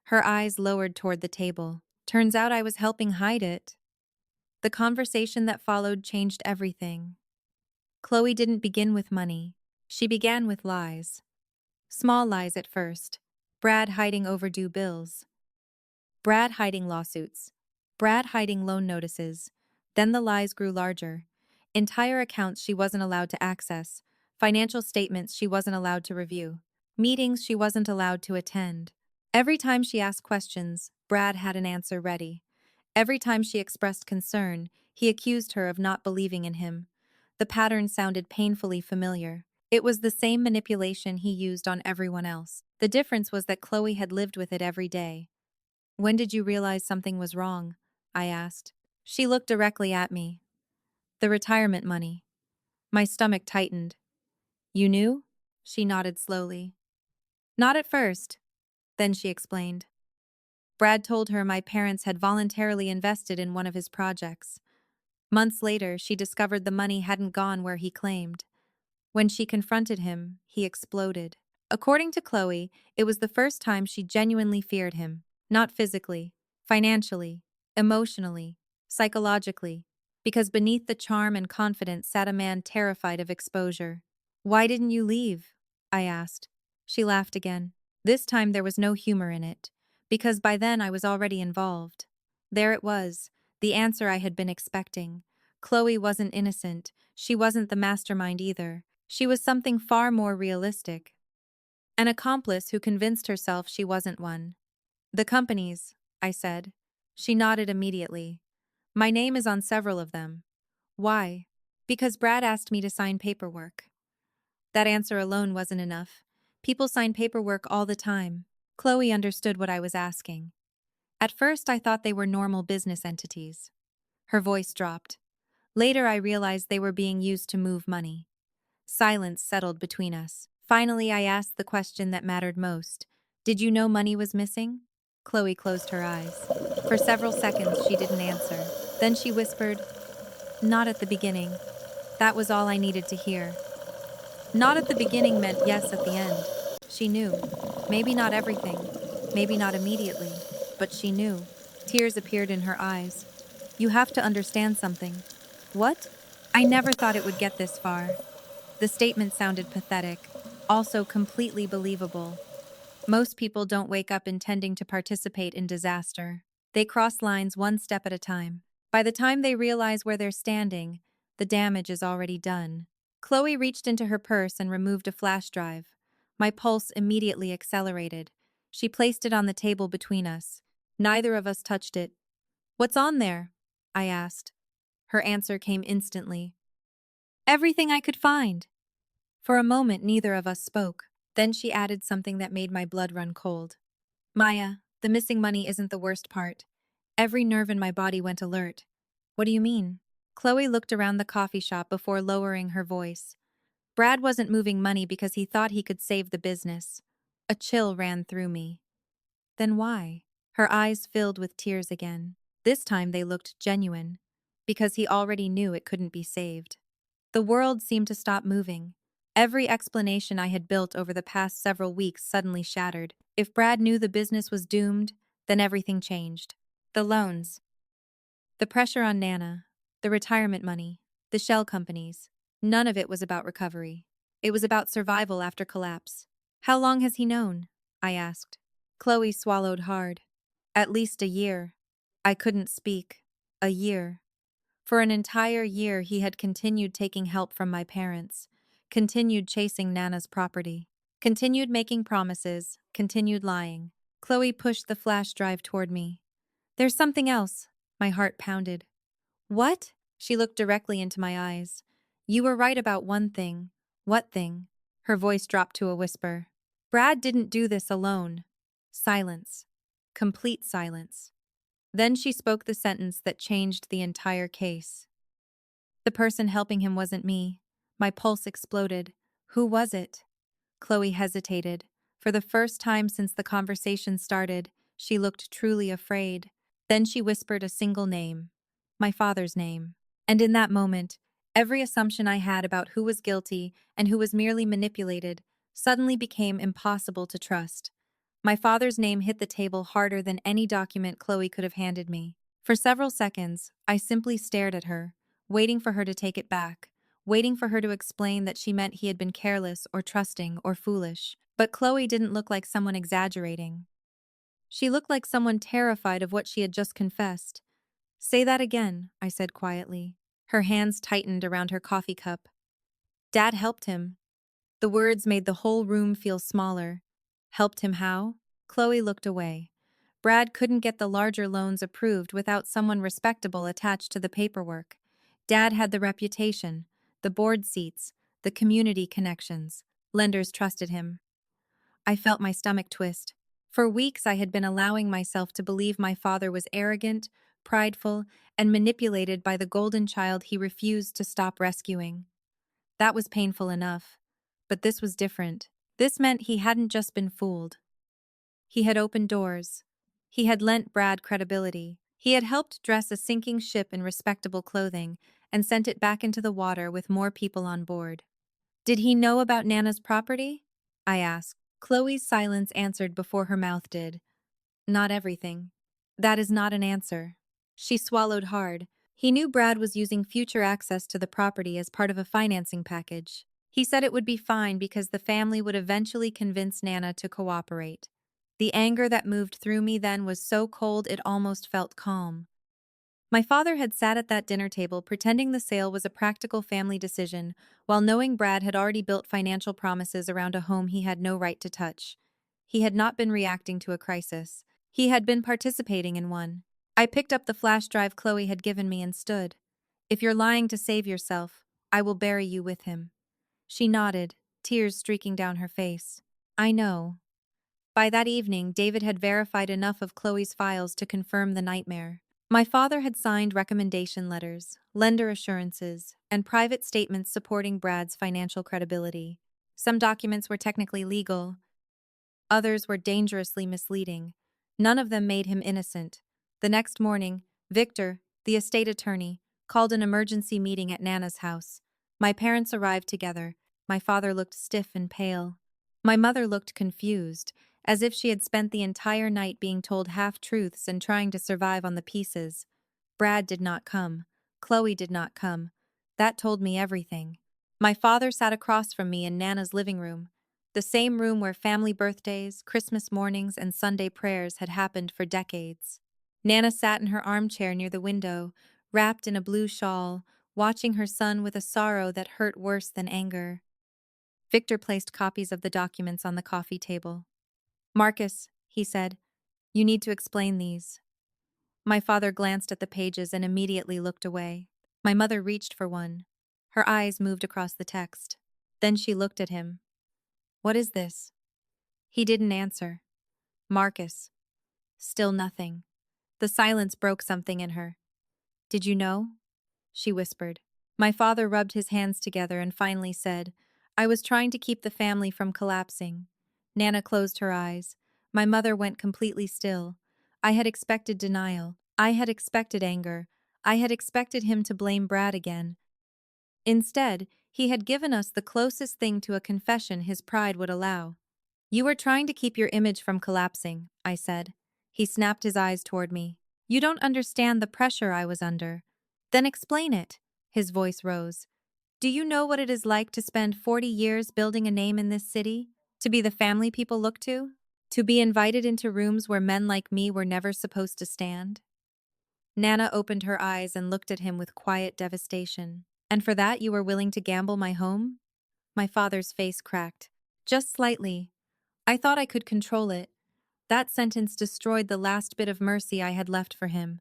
Her eyes lowered toward the table. Turns out I was helping hide it. The conversation that followed changed everything. Chloe didn't begin with money. She began with lies. Small lies at first. Brad hiding overdue bills. Brad hiding lawsuits. Brad hiding loan notices. Then the lies grew larger. Entire accounts she wasn't allowed to access. Financial statements she wasn't allowed to review. Meetings she wasn't allowed to attend. Every time she asked questions, Brad had an answer ready. Every time she expressed concern, he accused her of not believing in him. The pattern sounded painfully familiar. It was the same manipulation he used on everyone else. The difference was that Chloe had lived with it every day. "When did you realize something was wrong?" I asked. She looked directly at me. "The retirement money." My stomach tightened. "You knew?" She nodded slowly. "Not at first." Then she explained. Brad told her my parents had voluntarily invested in one of his projects. Months later, she discovered the money hadn't gone where he claimed. When she confronted him, he exploded. According to Chloe, it was the first time she genuinely feared him. Not physically, financially, emotionally, psychologically. Because beneath the charm and confidence sat a man terrified of exposure. "Why didn't you leave?" I asked. She laughed again. This time there was no humor in it. Because by then I was already involved. There it was, the answer I had been expecting. Chloe wasn't innocent. She wasn't the mastermind either. She was something far more realistic. An accomplice who convinced herself she wasn't one. "The companies," I said. She nodded immediately. "My name is on several of them." "Why?" "Because Brad asked me to sign paperwork." That answer alone wasn't enough. People sign paperwork all the time. Chloe understood what I was asking. At first I thought they were normal business entities. Her voice dropped. Later I realized they were being used to move money. Silence settled between us. Finally I asked the question that mattered most. "Did you know money was missing?" Chloe closed her eyes. For several seconds she didn't answer. Then she whispered, "Not at the beginning." That was all I needed to hear. Not at the beginning meant yes at the end. She knew. Maybe not everything. Maybe not immediately. But she knew. Tears appeared in her eyes. "You have to understand something." "What?" "I never thought it would get this far." The statement sounded pathetic, also completely believable. Most people don't wake up intending to participate in disaster. They cross lines one step at a time. By the time they realize where they're standing, the damage is already done. Chloe reached into her purse and removed a flash drive. My pulse immediately accelerated. She placed it on the table between us. Neither of us touched it. "What's on there?" I asked. Her answer came instantly. "Everything I could find." For a moment, neither of us spoke. Then she added something that made my blood run cold. "Maya, the missing money isn't the worst part." Every nerve in my body went alert. "What do you mean?" Chloe looked around the coffee shop before lowering her voice. "Brad wasn't moving money because he thought he could save the business." A chill ran through me. "Then why?" Her eyes filled with tears again. This time they looked genuine. "Because he already knew it couldn't be saved." The world seemed to stop moving. Every explanation I had built over the past several weeks suddenly shattered. If Brad knew the business was doomed, then everything changed. The loans, the pressure on Nana, the retirement money, the shell companies. None of it was about recovery. It was about survival after collapse. "How long has he known?" I asked. Chloe swallowed hard. "At least a year." I couldn't speak. A year. For an entire year he had continued taking help from my parents, continued chasing Nana's property, continued making promises, continued lying. Chloe pushed the flash drive toward me. "There's something else." My heart pounded. "What?" She looked directly into my eyes. "You were right about one thing." "What thing?" Her voice dropped to a whisper. "Brad didn't do this alone." Silence. Complete silence. Then she spoke the sentence that changed the entire case. "The person helping him wasn't me." My pulse exploded. "Who was it?" Chloe hesitated. For the first time since the conversation started, she looked truly afraid. Then she whispered a single name. My father's name. And in that moment, every assumption I had about who was guilty and who was merely manipulated suddenly became impossible to trust. My father's name hit the table harder than any document Chloe could have handed me. For several seconds, I simply stared at her, waiting for her to take it back, waiting for her to explain that she meant he had been careless or trusting or foolish. But Chloe didn't look like someone exaggerating. She looked like someone terrified of what she had just confessed. "Say that again," I said quietly. Her hands tightened around her coffee cup. "Dad helped him." The words made the whole room feel smaller. Helped him how? Chloe looked away. Brad couldn't get the larger loans approved without someone respectable attached to the paperwork. Dad had the reputation, the board seats, the community connections. Lenders trusted him. I felt my stomach twist. For weeks I had been allowing myself to believe my father was arrogant, prideful, and manipulated by the golden child he refused to stop rescuing. That was painful enough. But this was different. This meant he hadn't just been fooled. He had opened doors. He had lent Brad credibility. He had helped dress a sinking ship in respectable clothing and sent it back into the water with more people on board. "Did he know about Nana's property?" I asked. Chloe's silence answered before her mouth did. "Not everything." "That is not an answer." She swallowed hard. He knew Brad was using future access to the property as part of a financing package. He said it would be fine because the family would eventually convince Nana to cooperate. The anger that moved through me then was so cold it almost felt calm. My father had sat at that dinner table pretending the sale was a practical family decision, while knowing Brad had already built financial promises around a home he had no right to touch. He had not been reacting to a crisis. He had been participating in one. I picked up the flash drive Chloe had given me and stood. "If you're lying to save yourself, I will bury you with him." She nodded, tears streaking down her face. "I know." By that evening, David had verified enough of Chloe's files to confirm the nightmare. My father had signed recommendation letters, lender assurances, and private statements supporting Brad's financial credibility. Some documents were technically legal, others were dangerously misleading. None of them made him innocent. The next morning, Victor, the estate attorney, called an emergency meeting at Nana's house. My parents arrived together. My father looked stiff and pale. My mother looked confused, as if she had spent the entire night being told half-truths and trying to survive on the pieces. Brad did not come. Chloe did not come. That told me everything. My father sat across from me in Nana's living room, the same room where family birthdays, Christmas mornings, and Sunday prayers had happened for decades. Nana sat in her armchair near the window, wrapped in a blue shawl, watching her son with a sorrow that hurt worse than anger. Victor placed copies of the documents on the coffee table. "Marcus," he said, "you need to explain these." My father glanced at the pages and immediately looked away. My mother reached for one. Her eyes moved across the text. Then she looked at him. "What is this?" He didn't answer. "Marcus." Still nothing. The silence broke something in her. "Did you know?" she whispered. My father rubbed his hands together and finally said, "I was trying to keep the family from collapsing." Nana closed her eyes. My mother went completely still. I had expected denial. I had expected anger. I had expected him to blame Brad again. Instead, he had given us the closest thing to a confession his pride would allow. "You were trying to keep your image from collapsing," I said. He snapped his eyes toward me. "You don't understand the pressure I was under." "Then explain it." His voice rose. "Do you know what it is like to spend 40 years building a name in this city? To be the family people look to? To be invited into rooms where men like me were never supposed to stand?" Nana opened her eyes and looked at him with quiet devastation. "And for that you were willing to gamble my home?" My father's face cracked. "Just slightly. I thought I could control it." That sentence destroyed the last bit of mercy I had left for him.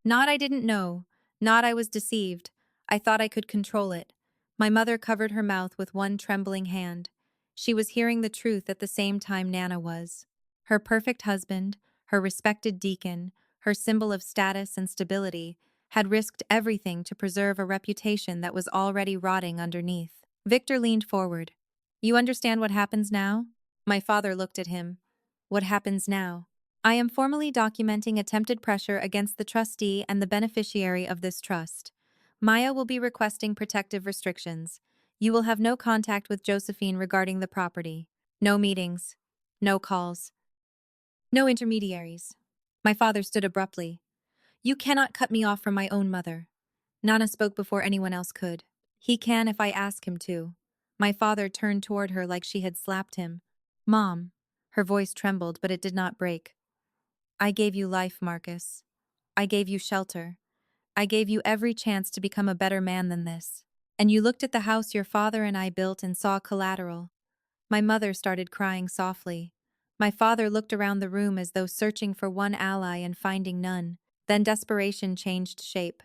Not I didn't know, not I was deceived. I thought I could control it. My mother covered her mouth with one trembling hand. She was hearing the truth at the same time Nana was. Her perfect husband, her respected deacon, her symbol of status and stability, had risked everything to preserve a reputation that was already rotting underneath. Victor leaned forward. "You understand what happens now?" My father looked at him. "What happens now?" "I am formally documenting attempted pressure against the trustee and the beneficiary of this trust. Maya will be requesting protective restrictions. You will have no contact with Josephine regarding the property. No meetings. No calls. No intermediaries. My father stood abruptly. You cannot cut me off from my own mother. Nana spoke before anyone else could. He can if I ask him to. My father turned toward her like she had slapped him. Mom. Her voice trembled, but it did not break. I gave you life, Marcus. I gave you shelter. I gave you every chance to become a better man than this. And you looked at the house your father and I built and saw collateral. My mother started crying softly. My father looked around the room as though searching for one ally and finding none. Then desperation changed shape.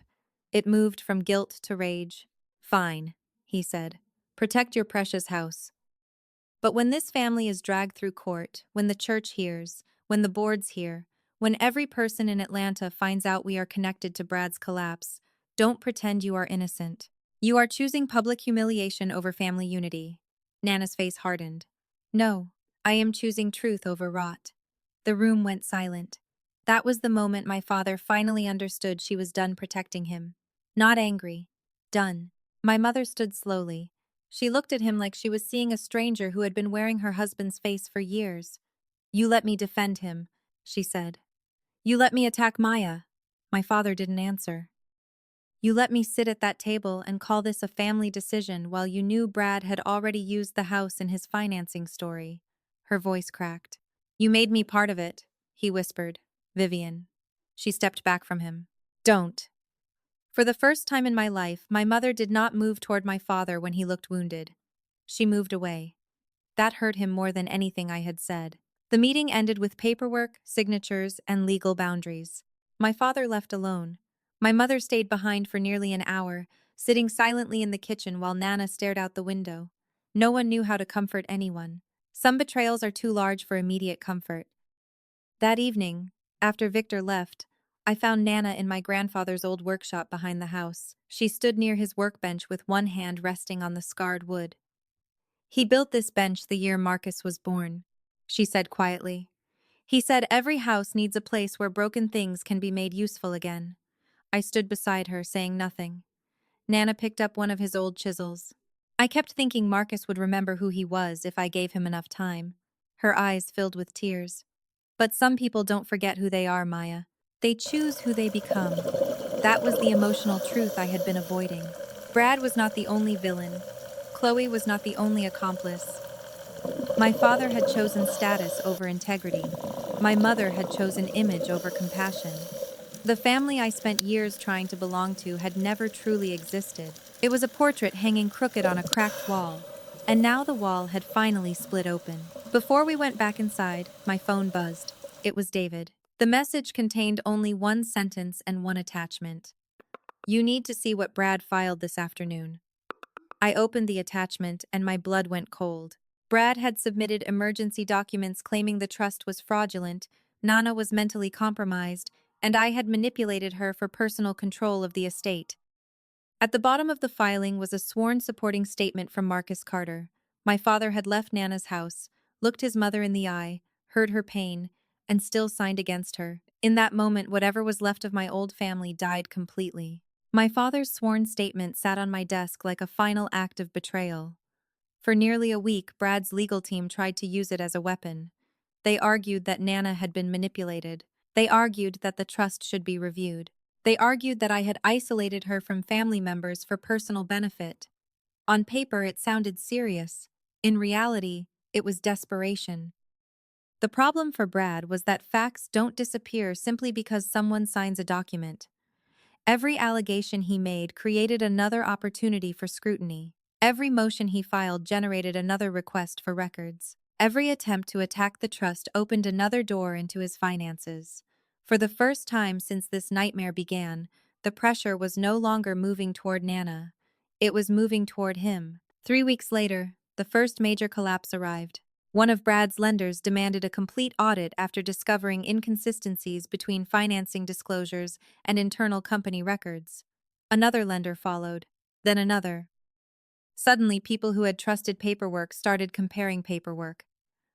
It moved from guilt to rage. Fine, he said. Protect your precious house. But when this family is dragged through court, when the church hears, when the boards hear, when every person in Atlanta finds out we are connected to Brad's collapse, don't pretend you are innocent. You are choosing public humiliation over family unity. Nana's face hardened. No, I am choosing truth over rot. The room went silent. That was the moment my father finally understood she was done protecting him. Not angry. Done. My mother stood slowly. She looked at him like she was seeing a stranger who had been wearing her husband's face for years. You let me defend him, she said. You let me attack Maya. My father didn't answer. You let me sit at that table and call this a family decision while you knew Brad had already used the house in his financing story. Her voice cracked. You made me part of it, he whispered. Vivian. She stepped back from him. Don't. For the first time in my life, my mother did not move toward my father when he looked wounded. She moved away. That hurt him more than anything I had said. The meeting ended with paperwork, signatures, and legal boundaries. My father left alone. My mother stayed behind for nearly an hour, sitting silently in the kitchen while Nana stared out the window. No one knew how to comfort anyone. Some betrayals are too large for immediate comfort. That evening, after Victor left, I found Nana in my grandfather's old workshop behind the house. She stood near his workbench with one hand resting on the scarred wood. He built this bench the year Marcus was born, she said quietly. He said every house needs a place where broken things can be made useful again. I stood beside her, saying nothing. Nana picked up one of his old chisels. I kept thinking Marcus would remember who he was if I gave him enough time. Her eyes filled with tears. But some people don't forget who they are, Maya. They choose who they become. That was the emotional truth I had been avoiding. Brad was not the only villain. Chloe was not the only accomplice. My father had chosen status over integrity. My mother had chosen image over compassion. The family I spent years trying to belong to had never truly existed. It was a portrait hanging crooked on a cracked wall, and now the wall had finally split open. Before we went back inside, my phone buzzed. It was David. The message contained only one sentence and one attachment. You need to see what Brad filed this afternoon. I opened the attachment and my blood went cold. Brad had submitted emergency documents claiming the trust was fraudulent, Nana was mentally compromised, and I had manipulated her for personal control of the estate. At the bottom of the filing was a sworn supporting statement from Marcus Carter. My father had left Nana's house, looked his mother in the eye, heard her pain, and still signed against her. In that moment, whatever was left of my old family died completely. My father's sworn statement sat on my desk like a final act of betrayal. For nearly a week, Brad's legal team tried to use it as a weapon. They argued that Nana had been manipulated. They argued that the trust should be reviewed. They argued that I had isolated her from family members for personal benefit. On paper, it sounded serious. In reality, it was desperation. The problem for Brad was that facts don't disappear simply because someone signs a document. Every allegation he made created another opportunity for scrutiny. Every motion he filed generated another request for records. Every attempt to attack the trust opened another door into his finances. For the first time since this nightmare began, the pressure was no longer moving toward Nana. It was moving toward him. 3 weeks later, the first major collapse arrived. One of Brad's lenders demanded a complete audit after discovering inconsistencies between financing disclosures and internal company records. Another lender followed, then another. Suddenly, people who had trusted paperwork started comparing paperwork.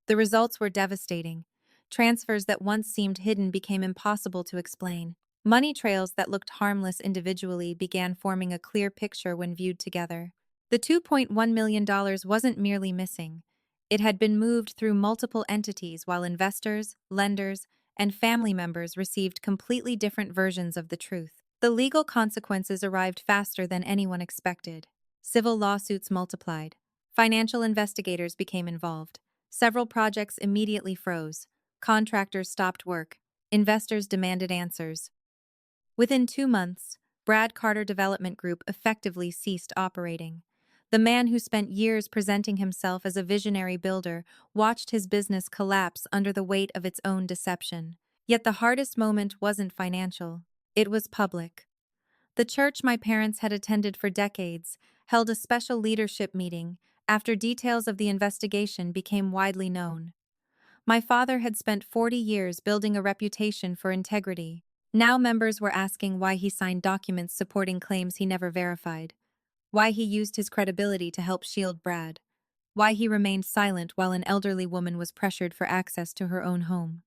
The results were devastating. Transfers that once seemed hidden became impossible to explain. Money trails that looked harmless individually began forming a clear picture when viewed together. The $2.1 million wasn't merely missing. It had been moved through multiple entities while investors, lenders, and family members received completely different versions of the truth. The legal consequences arrived faster than anyone expected. Civil lawsuits multiplied. Financial investigators became involved. Several projects immediately froze. Contractors stopped work. Investors demanded answers. Within 2 months, Brad Carter Development Group effectively ceased operating. The man who spent years presenting himself as a visionary builder watched his business collapse under the weight of its own deception. Yet the hardest moment wasn't financial. It was public. The church my parents had attended for decades held a special leadership meeting after details of the investigation became widely known. My father had spent 40 years building a reputation for integrity. Now members were asking why he signed documents supporting claims he never verified, why he used his credibility to help shield Brad, why he remained silent while an elderly woman was pressured for access to her own home.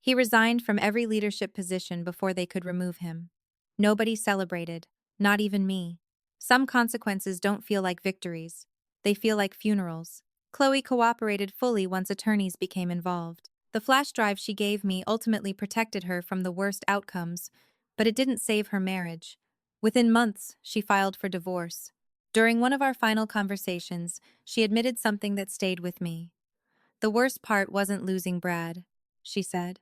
He resigned from every leadership position before they could remove him. Nobody celebrated, not even me. Some consequences don't feel like victories. They feel like funerals. Chloe cooperated fully once attorneys became involved. The flash drive she gave me ultimately protected her from the worst outcomes, but it didn't save her marriage. Within months, she filed for divorce. During one of our final conversations, she admitted something that stayed with me. "The worst part wasn't losing Brad," she said.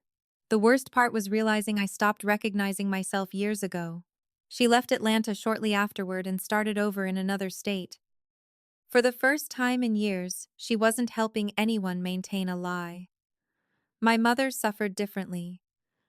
"The worst part was realizing I stopped recognizing myself years ago." She left Atlanta shortly afterward and started over in another state. For the first time in years, she wasn't helping anyone maintain a lie. My mother suffered differently.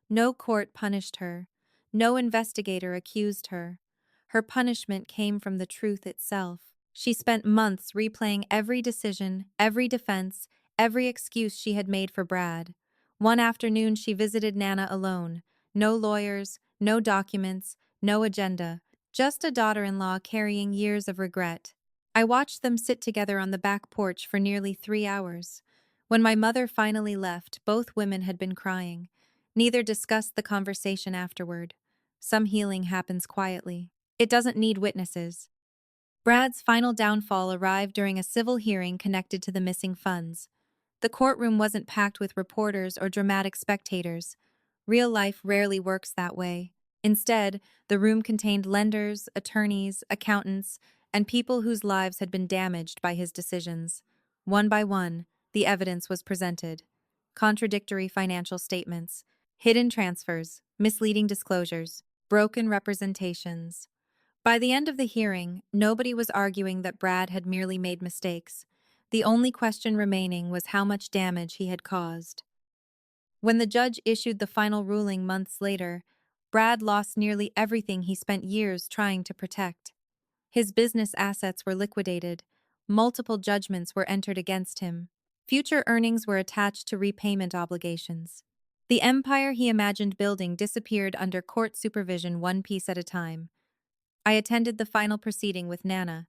No court punished her. No investigator accused her. Her punishment came from the truth itself. She spent months replaying every decision, every defense, every excuse she had made for Brad. One afternoon, she visited Nana alone. No lawyers, no documents, no agenda, just a daughter-in-law carrying years of regret. I watched them sit together on the back porch for nearly 3 hours. When my mother finally left, both women had been crying. Neither discussed the conversation afterward. Some healing happens quietly. It doesn't need witnesses. Brad's final downfall arrived during a civil hearing connected to the missing funds. The courtroom wasn't packed with reporters or dramatic spectators. Real life rarely works that way. Instead, the room contained lenders, attorneys, accountants, and people whose lives had been damaged by his decisions. One by one, the evidence was presented. Contradictory financial statements, hidden transfers, misleading disclosures, broken representations. By the end of the hearing, nobody was arguing that Brad had merely made mistakes. The only question remaining was how much damage he had caused. When the judge issued the final ruling months later, Brad lost nearly everything he spent years trying to protect. His business assets were liquidated. Multiple judgments were entered against him. Future earnings were attached to repayment obligations. The empire he imagined building disappeared under court supervision, one piece at a time. I attended the final proceeding with Nana.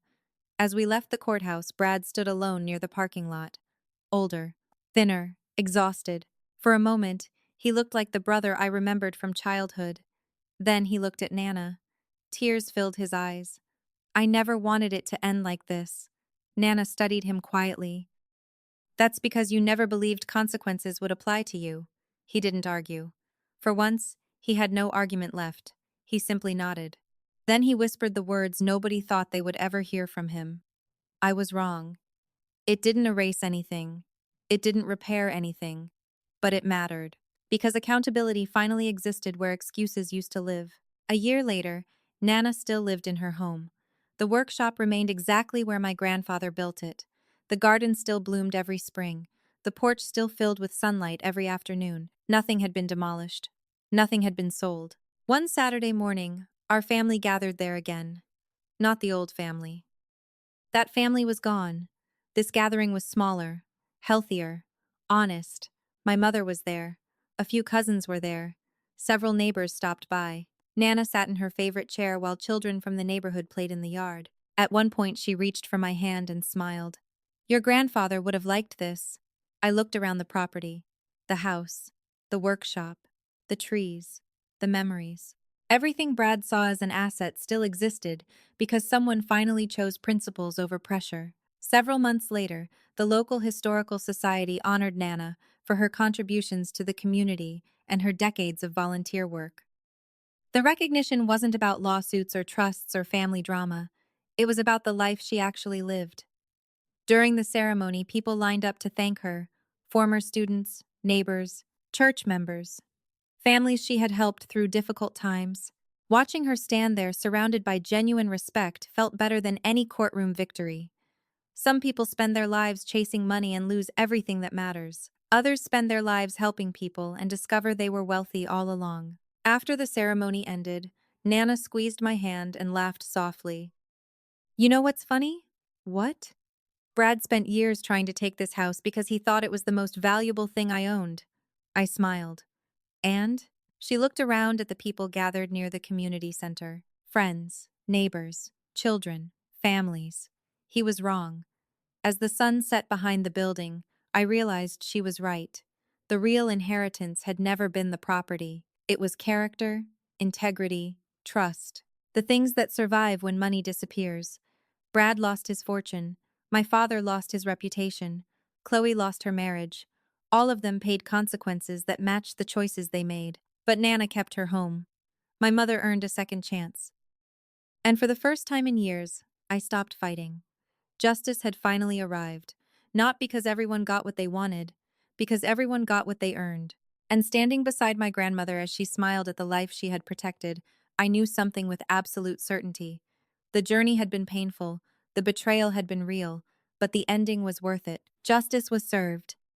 As we left the courthouse, Brad stood alone near the parking lot. Older, thinner, exhausted. For a moment, he looked like the brother I remembered from childhood. Then he looked at Nana. Tears filled his eyes. "I never wanted it to end like this." Nana studied him quietly. "That's because you never believed consequences would apply to you." He didn't argue. For once, he had no argument left. He simply nodded. Then he whispered the words nobody thought they would ever hear from him. "I was wrong. It didn't erase anything. It didn't repair anything. But it mattered. Because accountability finally existed where excuses used to live." A year later, Nana still lived in her home. The workshop remained exactly where my grandfather built it. The garden still bloomed every spring. The porch still filled with sunlight every afternoon. Nothing had been demolished. Nothing had been sold. One Saturday morning, our family gathered there again. Not the old family. That family was gone. This gathering was smaller, healthier, honest. My mother was there. A few cousins were there. Several neighbors stopped by. Nana sat in her favorite chair while children from the neighborhood played in the yard. At one point, she reached for my hand and smiled. "Your grandfather would have liked this." I looked around the property. The house, the workshop, the trees, the memories. Everything Brad saw as an asset still existed because someone finally chose principles over pressure. Several months later, the local historical society honored Nana for her contributions to the community and her decades of volunteer work. The recognition wasn't about lawsuits or trusts or family drama. It was about the life she actually lived. During the ceremony, people lined up to thank her: former students, neighbors, church members, families she had helped through difficult times. Watching her stand there surrounded by genuine respect felt better than any courtroom victory. Some people spend their lives chasing money and lose everything that matters. Others spend their lives helping people and discover they were wealthy all along. After the ceremony ended, Nana squeezed my hand and laughed softly. You know what's funny? What? Brad spent years trying to take this house because he thought it was the most valuable thing I owned. I smiled. And? She looked around at the people gathered near the community center. Friends, neighbors, children, families. He was wrong. As the sun set behind the building, I realized she was right. The real inheritance had never been the property. It was character, integrity, trust. The things that survive when money disappears. Brad lost his fortune. My father lost his reputation. Chloe lost her marriage. All of them paid consequences that matched the choices they made. But Nana kept her home. My mother earned a second chance. And for the first time in years, I stopped fighting. Justice had finally arrived, not because everyone got what they wanted, because everyone got what they earned. And standing beside my grandmother as she smiled at the life she had protected, I knew something with absolute certainty. The journey had been painful, the betrayal had been real, but the ending was worth it. Justice was served,